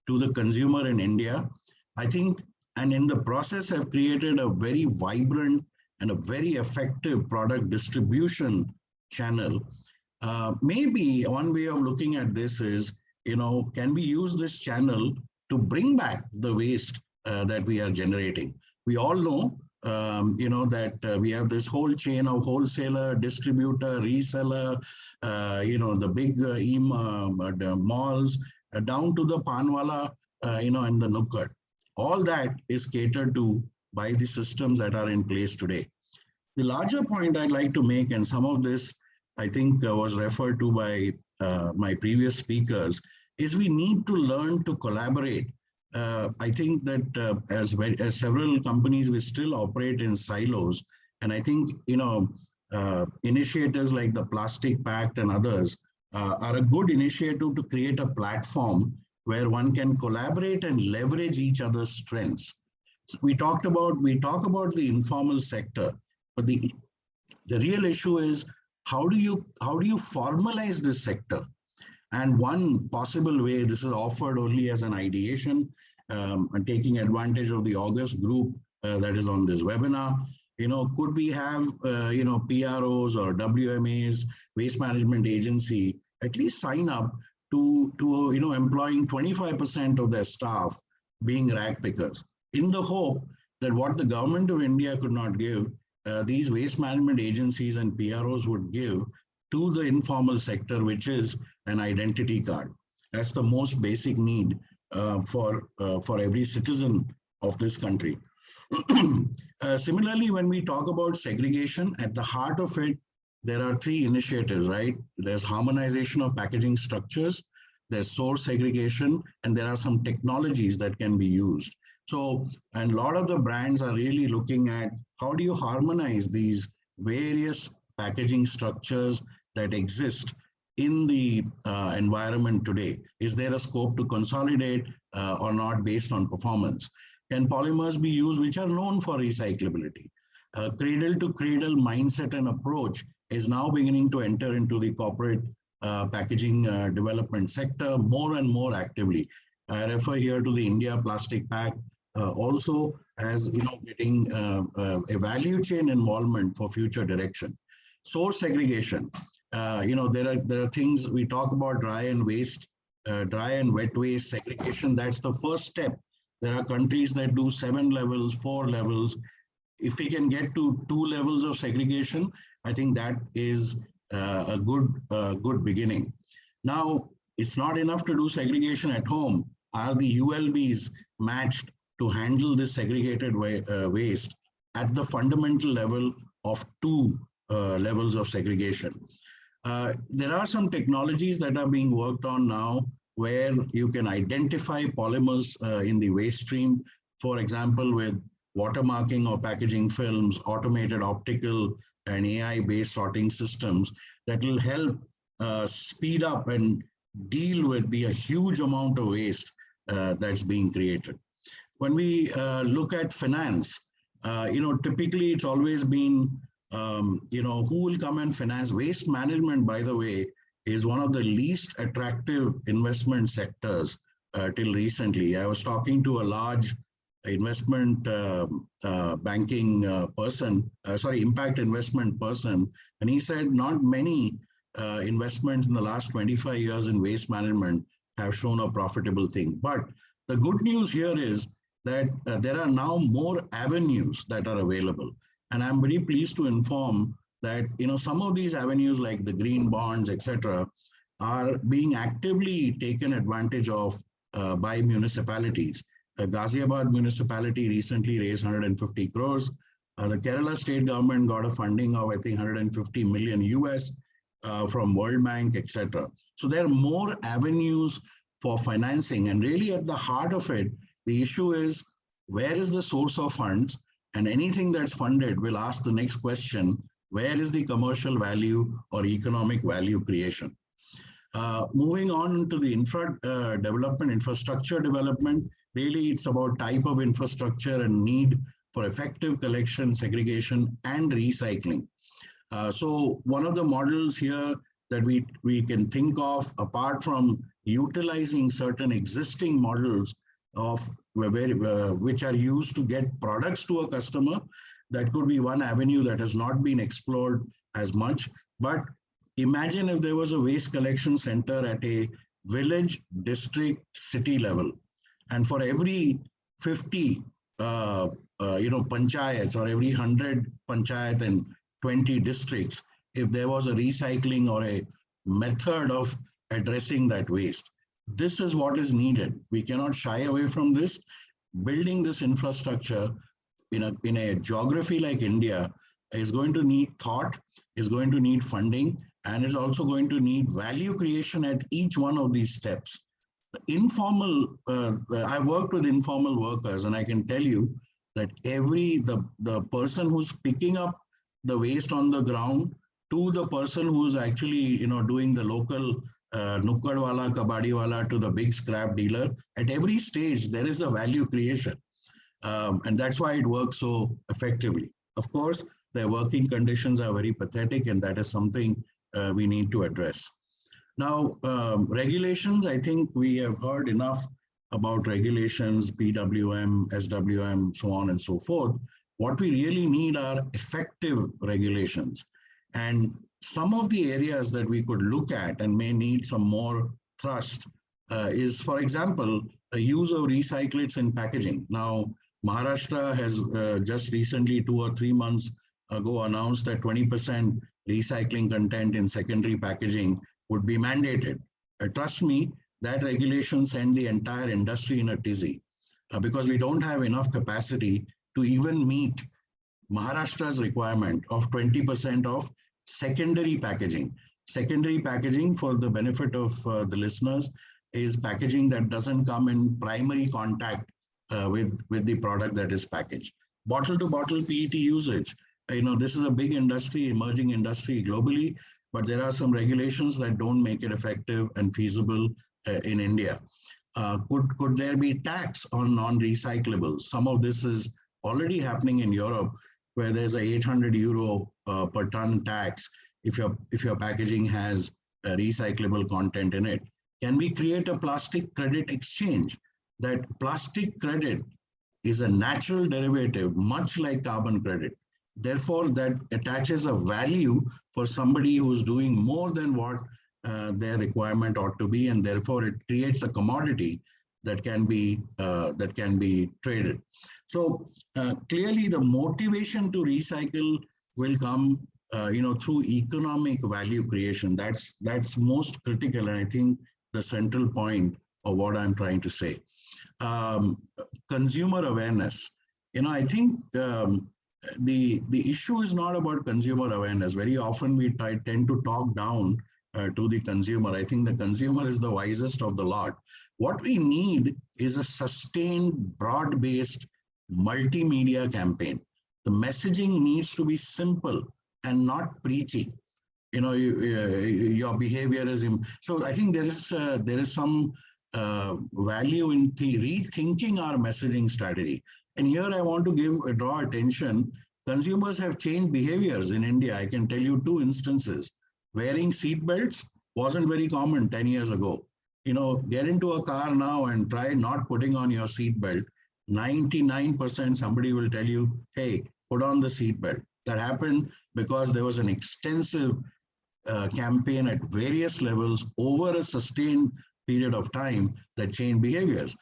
to the consumer in India, I think, and in the process have created a very vibrant and a very effective product distribution channel. Maybe one way of looking at this is, can we use this channel to bring back the waste that we are generating? We all know, that we have this whole chain of wholesaler, distributor, reseller, the big the malls, down to the panwala, and the nukkad. All that is catered to by the systems that are in place today. The larger point I'd like to make, and some of this I think was referred to by my previous speakers, is we need to learn to collaborate. I think that as several companies, we still operate in silos. And I think, initiatives like the Plastic Pact and others are a good initiative to create a platform where one can collaborate and leverage each other's strengths. So we talk about the informal sector, but the real issue is how do you formalize this sector? And one possible way, this is offered only as an ideation, and taking advantage of the August group that is on this webinar, could we have, PROs or WMAs, waste management agency, at least sign up to employing 25% of their staff being rag pickers, in the hope that what the government of India could not give, these waste management agencies and PROs would give to the informal sector, which is an identity card. That's the most basic need for every citizen of this country. Similarly, when we talk about segregation, at the heart of it, there are three initiatives, right? There's harmonization of packaging structures, there's source segregation, and there are some technologies that can be used. So, and a lot of the brands are really looking at how do you harmonize these various packaging structures that exist in the environment today? Is there a scope to consolidate or not based on performance? Can polymers be used which are known for recyclability? Cradle to cradle mindset and approach is now beginning to enter into the corporate packaging development sector more and more actively. I refer here to the India Plastic Pact, also as getting a value chain involvement for future direction. Source segregation. There are things we talk about: dry and wet waste segregation. That's the first step. There are countries that do 7 levels, 4 levels. If we can get to 2 levels of segregation, I think that is a good beginning. Now, it's not enough to do segregation at home. Are the ULBs matched to handle this segregated waste at the fundamental level of 2 levels of segregation? There are some technologies that are being worked on now where you can identify polymers in the waste stream, for example, with watermarking or packaging films, automated optical and AI-based sorting systems that will help speed up and deal with the huge amount of waste that's being created. When we look at finance, typically it's always been, who will come and finance? Waste management, by the way, is one of the least attractive investment sectors till recently. I was talking to a large investment banking person, impact investment person, and he said not many investments in the last 25 years in waste management have shown a profitable thing. But the good news here is that there are now more avenues that are available. And I'm very pleased to inform that some of these avenues like the green bonds, etc., are being actively taken advantage of by municipalities. Ghaziabad municipality recently raised 150 crores. The Kerala state government got a funding of, I think, 150 million US from World Bank, etc. So there are more avenues for financing, and really at the heart of it, the issue is where is the source of funds, and anything that's funded will ask the next question, where is the commercial value or economic value creation? Moving on to the infrastructure development, really it's about type of infrastructure and need for effective collection, segregation, and recycling. So one of the models here that we can think of, apart from utilizing certain existing models of which are used to get products to a customer, that could be one avenue that has not been explored as much. But imagine if there was a waste collection center at a village, district, city level, and for every 50 panchayats, or every 100 panchayat and 20 districts, if there was a recycling or a method of addressing that waste. This is what is needed. We cannot shy away from this. Building this infrastructure in a geography like India is going to need thought, is going to need funding, and is also going to need value creation at each one of these steps. The informal, I've worked with informal workers, and I can tell you that the person who's picking up the waste on the ground to the person who's actually doing the local nukkad wala, kabadi wala to the big scrap dealer, at every stage there is a value creation, and that's why it works so effectively. Of course, their working conditions are very pathetic, and that is something we need to address. Now, regulations, I think we have heard enough about regulations, PWM, SWM, so on and so forth. What we really need are effective regulations. And some of the areas that we could look at and may need some more thrust is, for example, the use of recyclates in packaging. Now, Maharashtra has just recently, 2 or 3 months ago, announced that 20% recycling content in secondary packaging would be mandated. Trust me, that regulation sent the entire industry in a tizzy because we don't have enough capacity to even meet Maharashtra's requirement of 20% of secondary packaging. Secondary packaging, for the benefit of the listeners, is packaging that doesn't come in primary contact with the product that is packaged. Bottle-to-bottle PET usage. This is a big industry, emerging industry globally, but there are some regulations that don't make it effective and feasible in India. Could there be tax on non-recyclables? Some of this is already happening in Europe, where there's a 800 euro per ton tax if your packaging has a recyclable content in it. Can we create a plastic credit exchange? That plastic credit is a natural derivative, much like carbon credit. Therefore, that attaches a value for somebody who's doing more than what their requirement ought to be, and therefore it creates a commodity that can be traded. So clearly, the motivation to recycle will come, through economic value creation. That's most critical, and I think the central point of what I'm trying to say. Consumer awareness. I think the issue is not about consumer awareness. Very often we tend to talk down to the consumer. I think the consumer is the wisest of the lot. What we need is a sustained, broad-based multimedia campaign. The messaging needs to be simple and not preachy. Your behaviorism. So I think there is some value in rethinking our messaging strategy. And here I want to draw attention. Consumers have changed behaviors in India. I can tell you 2 instances. Wearing seat belts wasn't very common 10 years ago. Get into a car now and try not putting on your seatbelt. 99% somebody will tell you, hey, put on the seatbelt. That happened because there was an extensive campaign at various levels over a sustained period of time that changed behaviors.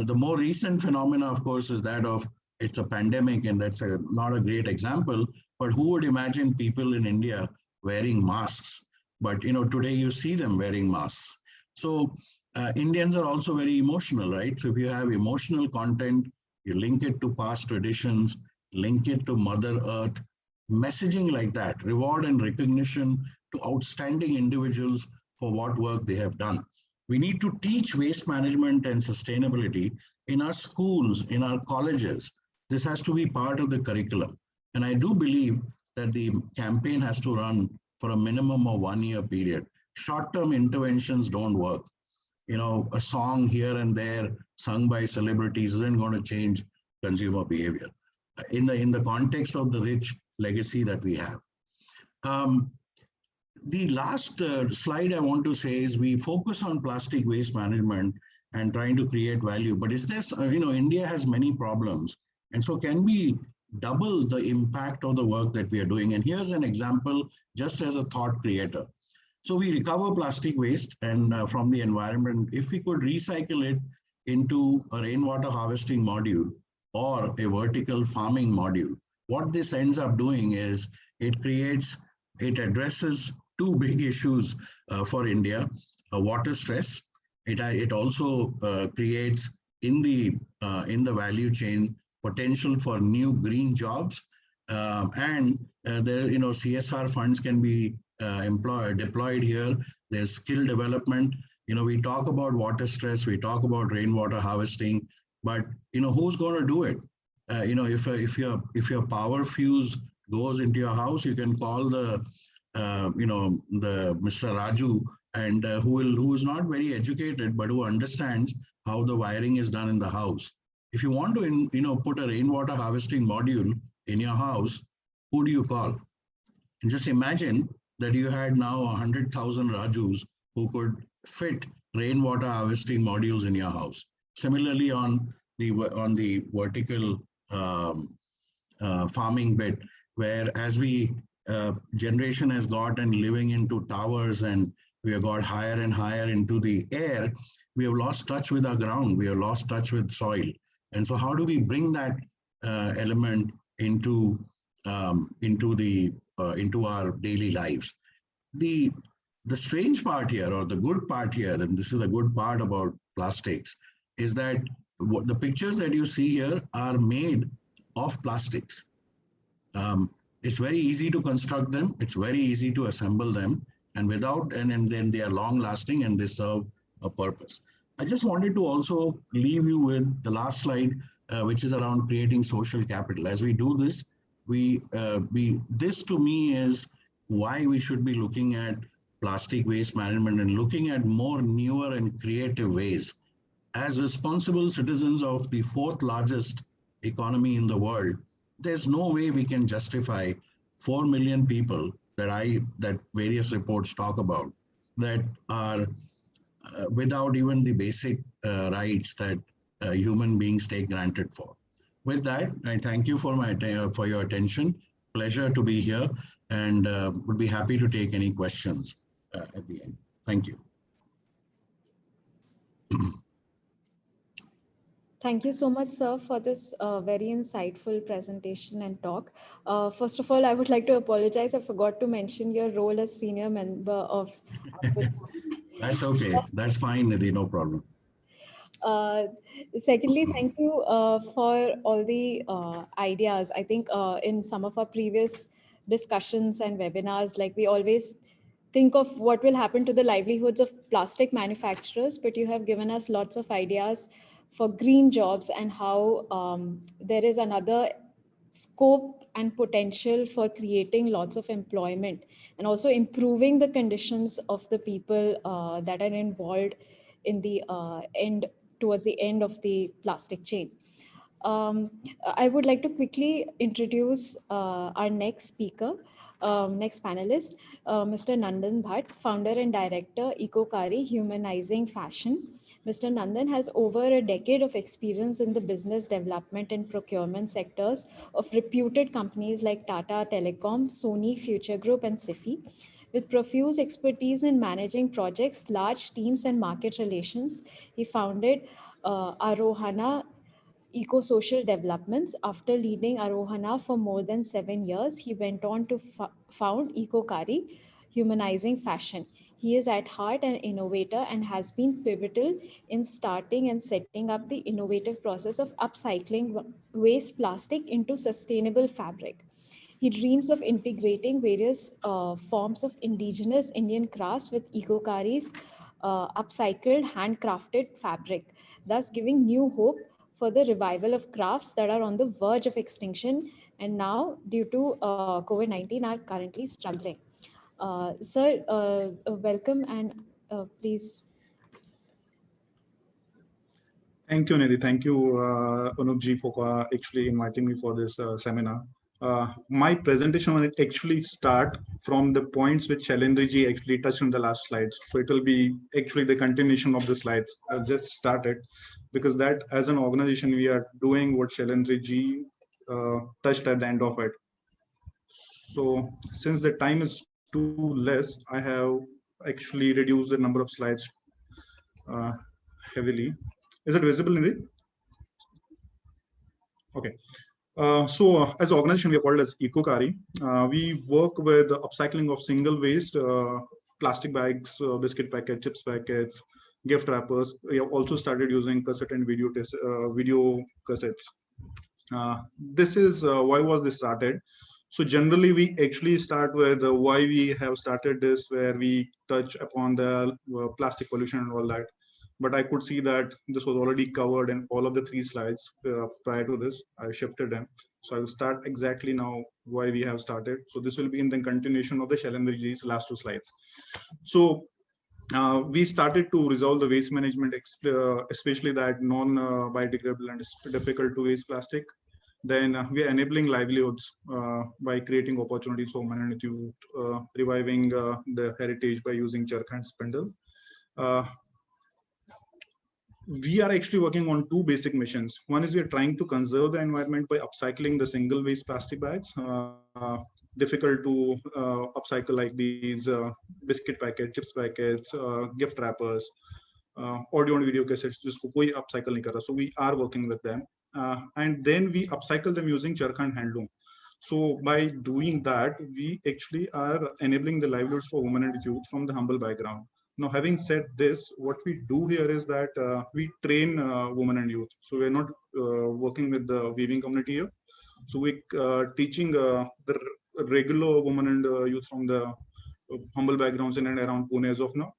The more recent phenomena, of course, is that of it's a pandemic, and that's not a great example. But who would imagine people in India wearing masks? But today you see them wearing masks. So Indians are also very emotional, right? So if you have emotional content, you link it to past traditions, link it to Mother Earth, messaging like that, reward and recognition to outstanding individuals for what work they have done. We need to teach waste management and sustainability in our schools, in our colleges. This has to be part of the curriculum. And I do believe that the campaign has to run for a minimum of 1 year period. Short-term interventions don't work. A song here and there sung by celebrities isn't going to change consumer behavior in the context of the rich legacy that we have. The last slide I want to say is we focus on plastic waste management and trying to create value. But is this, India has many problems. And so can we double the impact of the work that we are doing? And here's an example just as a thought creator. So we recover plastic waste and from the environment. If we could recycle it into a rainwater harvesting module or a vertical farming module, what this ends up doing is it addresses two big issues for India: water stress. It also creates in the value chain potential for new green jobs, and there CSR funds can be deployed here. There's skill development. We talk about water stress, we talk about rainwater harvesting, but who's going to do it? If your power fuse goes into your house, you can call the Mr. Raju, and who is not very educated, but who understands how the wiring is done in the house. If you want to, put a rainwater harvesting module in your house, who do you call? And just imagine that you had now 100,000 Rajus who could fit rainwater harvesting modules in your house. Similarly, on the vertical farming bit, where as we generation has got and living into towers and we have got higher and higher into the air, we have lost touch with our ground, we have lost touch with soil. And so how do we bring that element into our daily lives? The strange part here, or the good part here, and this is the good part about plastics, is that the pictures that you see here are made of plastics. It's very easy to construct them. It's very easy to assemble them, and then they are long lasting and they serve a purpose. I just wanted to also leave you with the last slide, which is around creating social capital. As we do this, this to me is why we should be looking at plastic waste management and looking at more newer and creative ways. As responsible citizens of the fourth largest economy in the world, there's no way we can justify 4 million people that various reports talk about that are without even the basic rights that human beings take granted for. With that, I thank you for your attention. Pleasure to be here, and would be happy to take any questions at the end. Thank you. Thank you so much, sir, for this very insightful presentation and talk. First of all, I would like to apologize. I forgot to mention your role as senior member of That's okay. That's fine, Nidhi, no problem. Secondly, thank you for all the ideas. I think in some of our previous discussions and webinars, like we always think of what will happen to the livelihoods of plastic manufacturers, but you have given us lots of ideas for green jobs and how there is another scope and potential for creating lots of employment and also improving the conditions of the people that are involved in the towards the end of the plastic chain. I would like to quickly introduce our next speaker. Next panelist, Mr. Nandan Bhatt, founder and director, Ecokari, Humanizing Fashion. Mr. Nandan has over a decade of experience in the business development and procurement sectors of reputed companies like Tata Telecom, Sony, Future Group, and SIFI. With profuse expertise in managing projects, large teams, and market relations, he founded Arohana Eco-Social Developments. After leading Arohana for more than 7 years, he went on to found Ecokari, Humanizing Fashion. He is at heart an innovator and has been pivotal in starting and setting up the innovative process of upcycling waste plastic into sustainable fabric. He dreams of integrating various forms of indigenous Indian crafts with Ecokari's upcycled handcrafted fabric, thus giving new hope for the revival of crafts that are on the verge of extinction and now, due to COVID-19, are currently struggling. Sir, welcome and please. Thank you, Nidhi. Thank you, Anupji, for actually inviting me for this seminar. My presentation will actually start from the points which Shailendra actually touched on the last slides. So it will be actually the continuation of the slides. I'll just start it because that as an organization, we are doing what Shailendra touched at the end of it. So since the time is too less, I have actually reduced the number of slides heavily. Is it visible, Nidhi? Okay. As an organization, we are called as Ecokari. We work with the upcycling of single waste, plastic bags, biscuit packets, chips packets, gift wrappers. We have also started using cassette and video cassettes. This is why was this started? So generally, we actually start with why we have started this, where we touch upon the plastic pollution and all that. But I could see that this was already covered in all of the 3 slides prior to this. I shifted them. So I will start exactly now why we have started. So this will be in the continuation of the Shailendra last 2 slides. So we started to resolve the waste management, especially that non-biodegradable and difficult to waste plastic. Then we are enabling livelihoods by creating opportunities for women and youth, reviving the heritage by using charkha and spindle. We are actually working on 2 basic missions. One is we are trying to conserve the environment by upcycling the single waste plastic bags, difficult to upcycle like these biscuit packets, chips packets, gift wrappers, audio and video cassettes, jisko koi upcycle nahi kar raha. So we are working with them. And then we upcycle them using charkha and handloom. So by doing that, we actually are enabling the livelihoods for women and youth from the humble background. Now, having said this, what we do here is that we train women and youth. So we're not working with the weaving community here. So we're teaching the regular women and youth from the humble backgrounds in and around Pune as of now,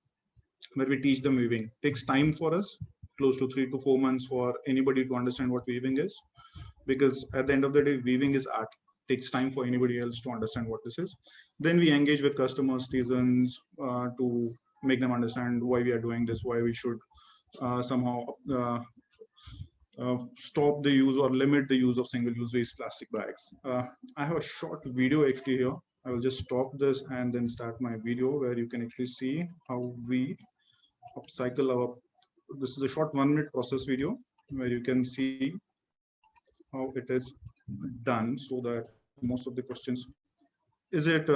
where we teach them weaving. It takes time for us, close to 3 to 4 months for anybody to understand what weaving is. Because at the end of the day, weaving is art. It takes time for anybody else to understand what this is. Then we engage with customers, citizens to make them understand why we are doing this, why we should somehow stop the use or limit the use of single-use waste plastic bags. I have a short video actually here. I will just stop this and then start my video where you can actually see how we upcycle our, this is a short 1-minute process video where you can see how it is done so that most of the questions, is it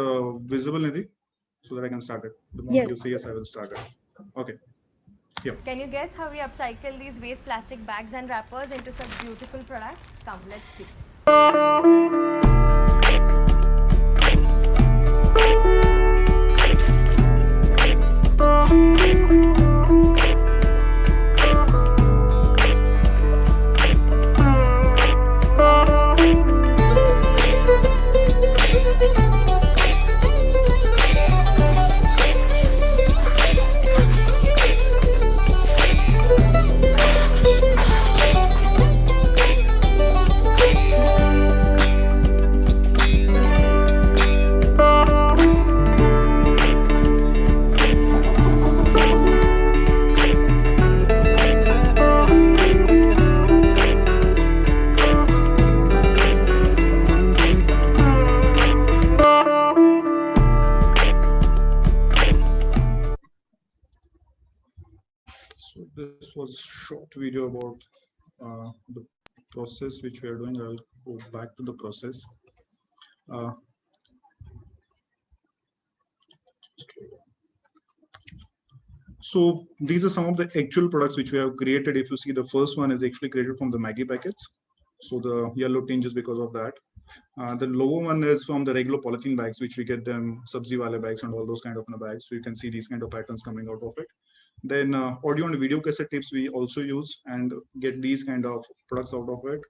visible, Nidhi? So that I can start it. The moment you say yes, I will start it. Okay. Yeah. Can you guess how we upcycle these waste plastic bags and wrappers into such beautiful products? Come, let's see. this was short video about the process which we are doing. I'll go back to the process. Uh, so these are some of the actual products which we have created. If you see, the first one is actually created from the Maggie packets. So the yellow tinge is because of that. The lower one is from the regular polythene bags, which we get them sabzi wale bags and all those kind of bags. So you can see these kind of patterns coming out of it. Then audio and video cassette tapes we also use and get these kind of products out of it.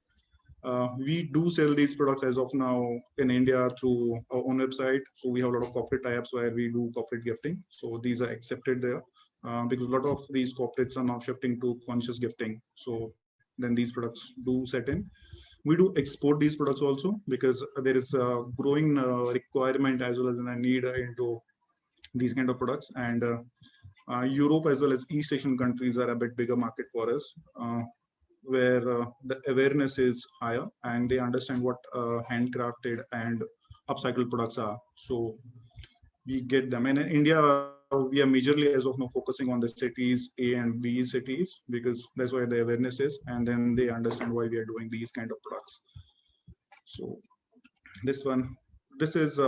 We do sell these products as of now in India through our own website. So we have a lot of corporate tie-ups where we do corporate gifting. So these are accepted there because a lot of these corporates are now shifting to conscious gifting. So then these products do set in. We do export these products also because there is a growing requirement as well as a need into these kind of products. And Europe as well as East Asian countries are a bit bigger market for us. Where the awareness is higher and they understand what handcrafted and upcycled products are. So we get them. And in India, we are majorly as of now focusing on the cities A and B cities because that's where the awareness is, and then they understand why we are doing these kind of products. So this one, this is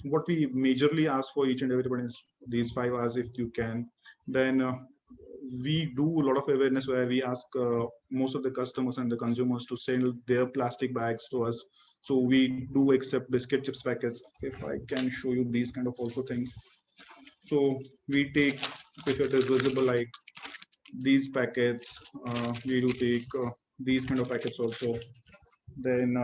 what we majorly ask for each and everybody is these 5 hours if you can. Then we do a lot of awareness where we ask most of the customers and the consumers to send their plastic bags to us. So we do accept biscuit chips packets. If I can show you these kind of also things. So we take, if it is visible, like these packets, we do take these kind of packets also. Then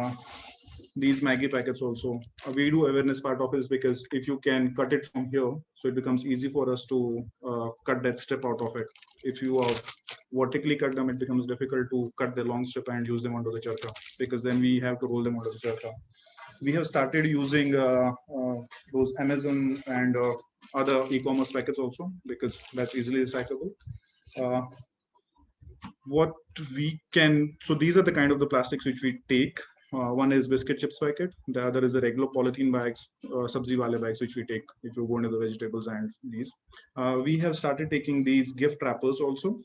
these Maggie packets also. We do awareness part of it because if you can cut it from here, so it becomes easy for us to cut that strip out of it. If you vertically cut them, it becomes difficult to cut the long strip and use them onto the charka because then we have to roll them onto the charka. We have started using those Amazon and other e-commerce packets also because that's easily recyclable. What we can, so these are the kind of the plastics which we take. One is biscuit chips packet. The other is the regular polythene bags, sabzi wale bags, which we take if you go into the vegetables and these. We have started taking these gift wrappers also.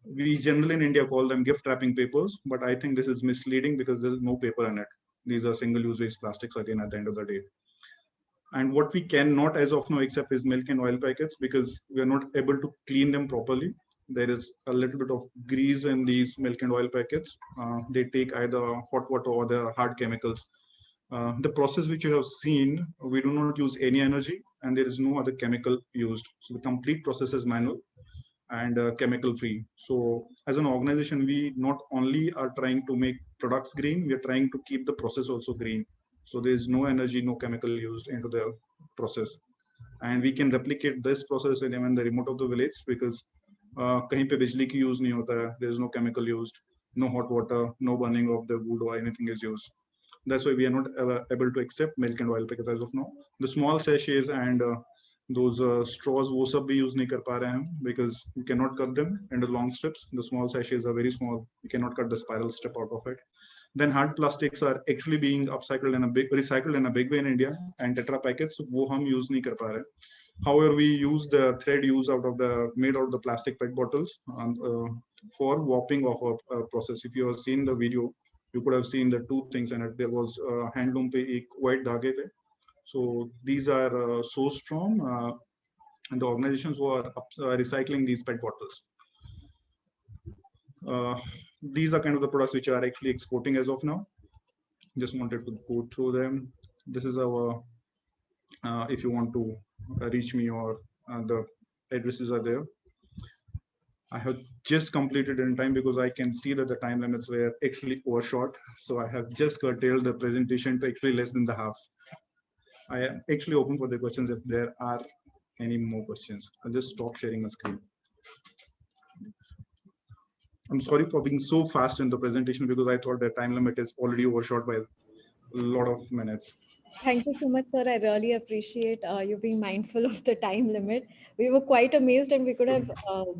We generally in India call them gift wrapping papers, but I think this is misleading because there's no paper in it. These are single-use waste plastics again at the end of the day. And what we cannot as of now accept is milk and oil packets because we are not able to clean them properly. There is a little bit of grease in these milk and oil packets. They take either hot water or the hard chemicals. The process which you have seen, we do not use any energy and there is no other chemical used. So the complete process is manual and chemical free. So as an organization, we not only are trying to make products green, we are trying to keep the process also green. So there is no energy, no chemical used into the process. And we can replicate this process in even the remote of the village because कहीं पे बिजली की use नहीं होता है. There is no chemical used, no hot water, no burning of the wood or anything is used. That's why we are not able to accept milk and oil packets as of now. The small sachets and those straws वो सब भी use नहीं कर पा रहे हैं because you cannot cut them into long strips. The small sachets are very small. You cannot cut the spiral strip out of it. Then hard plastics are actually being recycled in a big way in India, and Tetra packets वो हम use नहीं कर पा रहे. However, we use the thread used made out of the plastic PET bottles for warping of a process. If you have seen the video, you could have seen the two things in it. There was handloom pe ek white dhage the. So these are so strong, and the organizations who are recycling these PET bottles. These are kind of the products which are actually exporting as of now. Just wanted to go through them. This is our, if you want to reach me or the addresses are there. I have just completed in time because I can see that the time limits were actually overshot. So I have just curtailed the presentation to actually less than the half. I am actually open for the questions if there are any more questions. I'll just stop sharing my screen. I'm sorry for being so fast in the presentation because I thought the time limit is already overshot by a lot of minutes. Thank you so much, sir. I really appreciate you being mindful of the time limit. We were quite amazed and we could have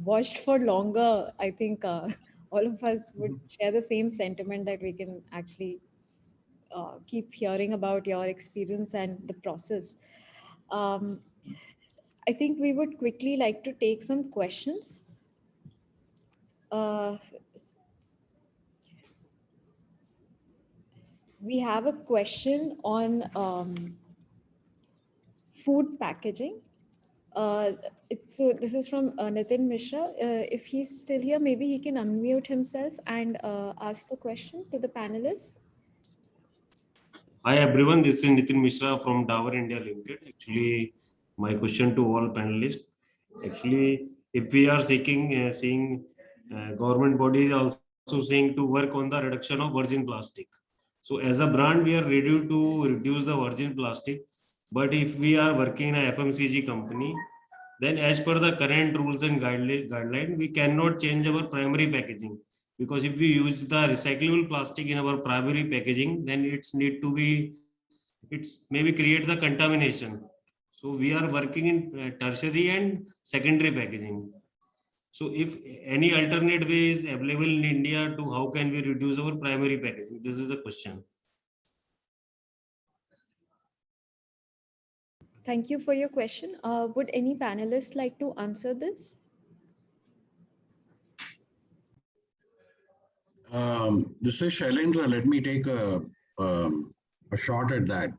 watched for longer. I think all of us would share the same sentiment that we can actually keep hearing about your experience and the process. I think we would quickly like to take some questions. we have a question on food packaging. So this is from Nitin Mishra. If he's still here, maybe he can unmute himself and ask the question to the panelists. Hi everyone, this is Nitin Mishra from Dabur India Limited. Actually, my question to all panelists. Actually, if we are seeing government bodies also saying to work on the reduction of virgin plastic. So as a brand, we are ready to reduce the virgin plastic. But if we are working in a FMCG company, then as per the current rules and guideline, we cannot change our primary packaging. Because if we use the recyclable plastic in our primary packaging, then it's maybe create the contamination. So we are working in tertiary and secondary packaging. So if any alternate way is available in India to how can we reduce our primary packaging? This is the question. Thank you for your question. Would any panelists like to answer this? This is Shailendra. Let me take a shot at that.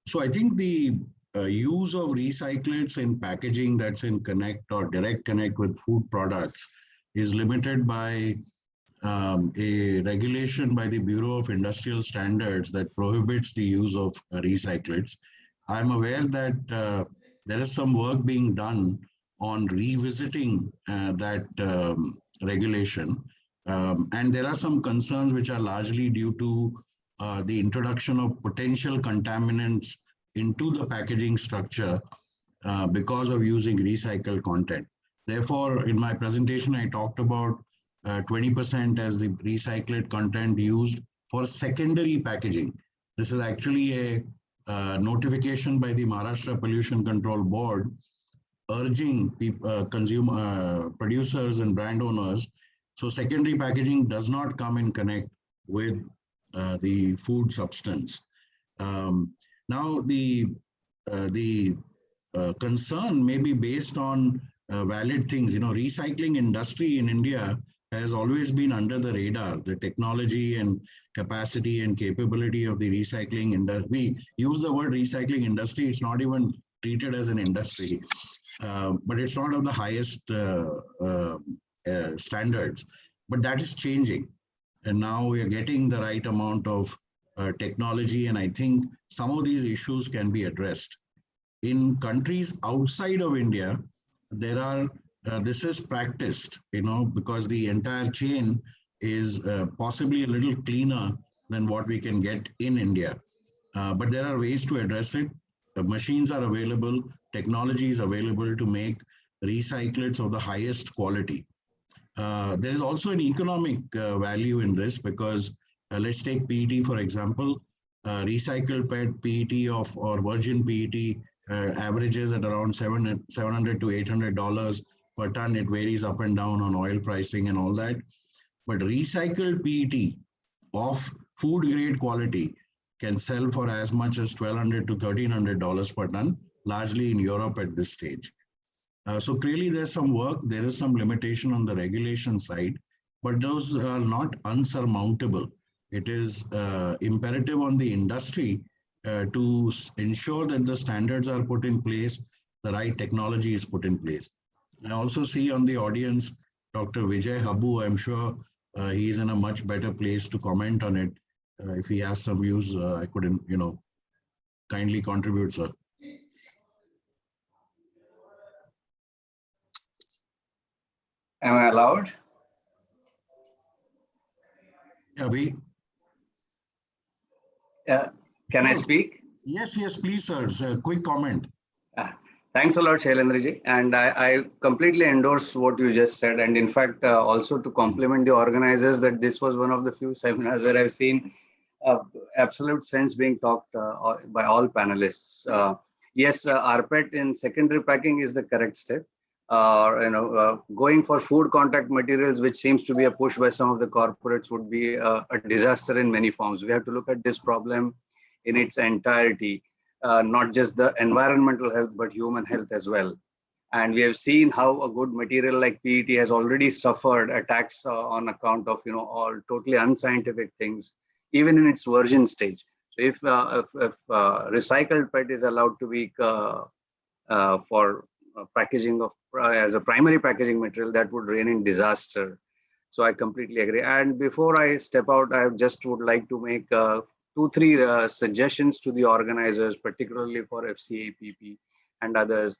So I think the use of recyclates in packaging that's in connect or direct connect with food products is limited by a regulation by the Bureau of Industrial Standards that prohibits the use of recyclates. I'm aware that there is some work being done on revisiting that regulation. And there are some concerns which are largely due to the introduction of potential contaminants into the packaging structure because of using recycled content. Therefore, in my presentation, I talked about 20% as the recycled content used for secondary packaging. This is actually a notification by the Maharashtra Pollution Control Board urging producers and brand owners. So secondary packaging does not come in connect with the food substance. Now the concern may be based on valid things. You know, recycling industry in India has always been under the radar. The technology and capacity and capability of the recycling industry. We use the word recycling industry. It's not even treated as an industry, but it's not of the highest standards. But that is changing. And now we are getting the right amount of technology. And I think some of these issues can be addressed. In countries outside of India, there are, this is practiced, you know, because the entire chain is possibly a little cleaner than what we can get in India. But there are ways to address it. The machines are available, technology is available to make recyclates of the highest quality. There is also an economic value in this because let's take PET, for example. Recycled PET or virgin PET averages at around $700 to $800 per ton. It varies up and down on oil pricing and all that. But recycled PET of food grade quality can sell for as much as $1,200 to $1,300 per ton, largely in Europe at this stage. So clearly there's some work, there is some limitation on the regulation side, but those are not unsurmountable. It is imperative on the industry to ensure that the standards are put in place, the right technology is put in place. I also see on the audience, Dr. Vijay Habu. I'm sure he is in a much better place to comment on it. If he has some views, I couldn't, you know, kindly contribute, sir. Am I allowed? Yeah, can I speak? Yes, please, sir. Quick comment. Thanks a lot, Shailendraji. And I completely endorse what you just said. And in fact, also to compliment the organizers that this was one of the few seminars where I've seen absolute sense being talked by all panelists. Yes, rPET in secondary packing is the correct step. Going for food contact materials, which seems to be a push by some of the corporates, would be a disaster in many forms. We have to look at this problem in its entirety, not just the environmental health, but human health as well. And we have seen how a good material like PET has already suffered attacks on account of, all totally unscientific things, even in its virgin stage. So if recycled PET is allowed to be for packaging of as a primary packaging material, that would reign in disaster. So I completely agree. And before I step out, I just would like to make 2-3 suggestions to the organizers, particularly for FCAPP and others.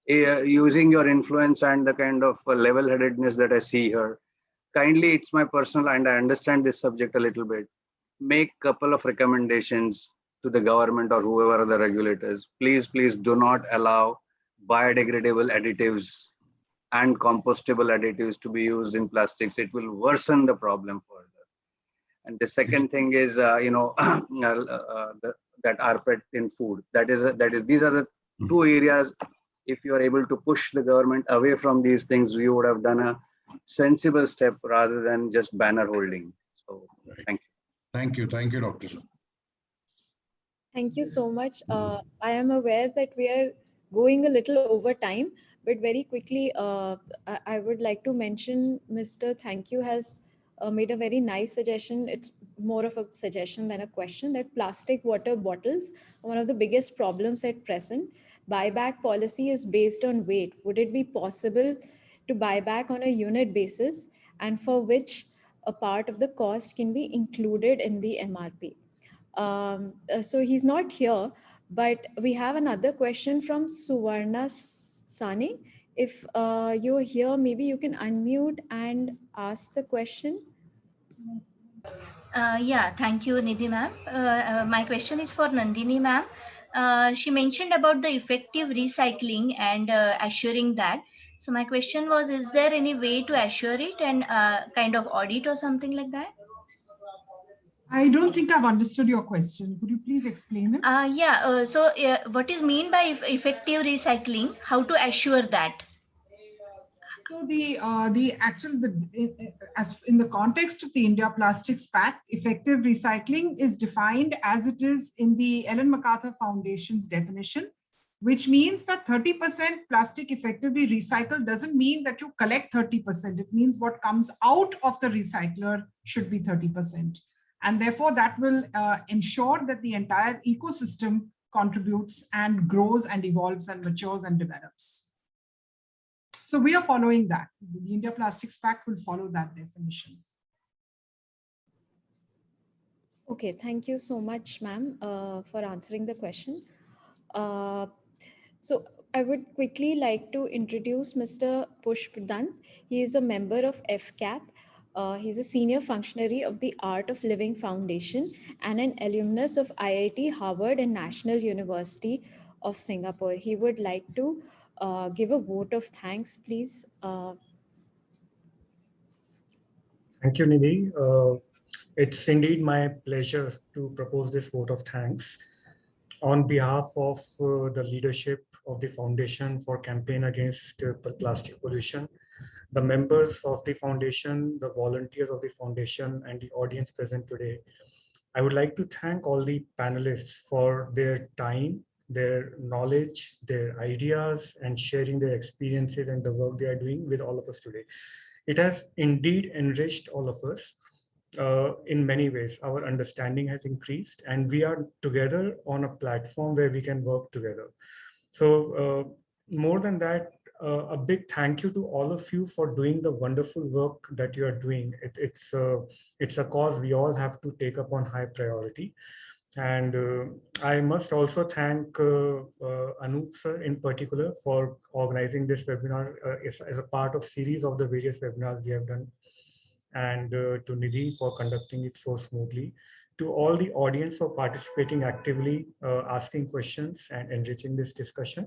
Using your influence and the kind of level-headedness that I see here, kindly, it's my personal, and I understand this subject a little bit, make a couple of recommendations to the government or whoever are the regulators. Please do not allow biodegradable additives and compostable additives to be used in plastics. It will worsen the problem further. And the second thing is, that rPET in food. These are the 2 areas. If you are able to push the government away from these things, we would have done a sensible step rather than just banner holding. So, thank you. Thank you, Dr. Sir. Thank you so much. I am aware that we are going a little over time, but very quickly, I would like to mention Mr. Thank You has made a very nice suggestion. It's more of a suggestion than a question, that plastic water bottles are one of the biggest problems at present. Buyback policy is based on weight. Would it be possible to buy back on a unit basis, and for which a part of the cost can be included in the MRP? So he's not here, but we have another question from Suvarna Sani. If you're here, maybe you can unmute and ask the question. Yeah, thank you, Nidhi ma'am. My question is for Nandini ma'am. She mentioned about the effective recycling and assuring that. So my question was, is there any way to assure it and kind of audit or something like that? I don't think I've understood your question. Could you please explain it? Yeah, so what is mean by effective recycling? How to assure that? So as in the context of the India Plastics Pact, effective recycling is defined as it is in the Ellen MacArthur Foundation's definition, which means that 30% plastic effectively recycled doesn't mean that you collect 30%. It means what comes out of the recycler should be 30%. And therefore that will ensure that the entire ecosystem contributes and grows and evolves and matures and develops. So we are following that. The India Plastics Pact will follow that definition. Okay, thank you so much, ma'am, for answering the question. So I would quickly like to introduce Mr. Pushp Dant. He is a member of FCAP. He's a senior functionary of the Art of Living Foundation and an alumnus of IIT, Harvard, and National University of Singapore. He would like to give a vote of thanks, please. Thank you, Nidhi. It's indeed my pleasure to propose this vote of thanks on behalf of the leadership of the Foundation for Campaign Against Plastic Pollution, the members of the Foundation, the volunteers of the Foundation, and the audience present today. I would like to thank all the panelists for their time, their knowledge, their ideas, and sharing their experiences and the work they are doing with all of us today. It has indeed enriched all of us in many ways. Our understanding has increased, and we are together on a platform where we can work together. So more than that, a big thank you to all of you for doing the wonderful work that you are doing. It's a cause we all have to take up on high priority. And I must also thank Anup sir in particular for organizing this webinar as a part of series of the various webinars we have done, and to Nidhi for conducting it so smoothly, to all the audience for participating actively, asking questions and enriching this discussion,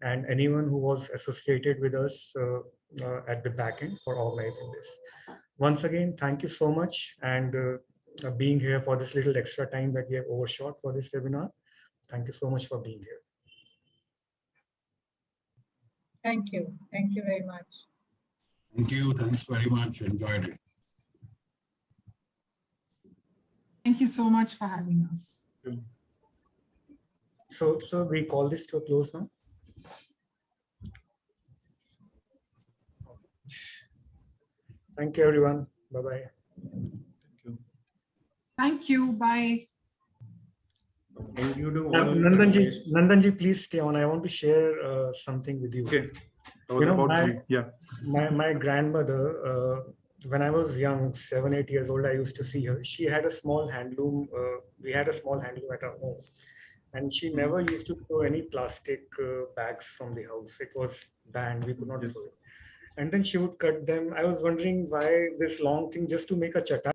and anyone who was associated with us at the back end for organizing this. Once again, thank you so much, and being here for this little extra time that we have overshot for this webinar. Thank you so much for being here. Thank you. Thank you very much. Thank you. Thanks very much. Enjoyed it. Thank you so much for having us. So we call this to a close now. Thank you, everyone. Bye-bye. Thank you. Bye. Thank you to all Nandanji, panelists. Nandanji, please stay on. I want to share something with you. Okay. My grandmother, when I was young, 7, 8 years old, I used to see her. She had a small handloom. We had a small handloom at our home. And she never used to throw any plastic bags from the house. It was banned. We could not throw it. And then she would cut them. I was wondering why this long thing just to make a chata.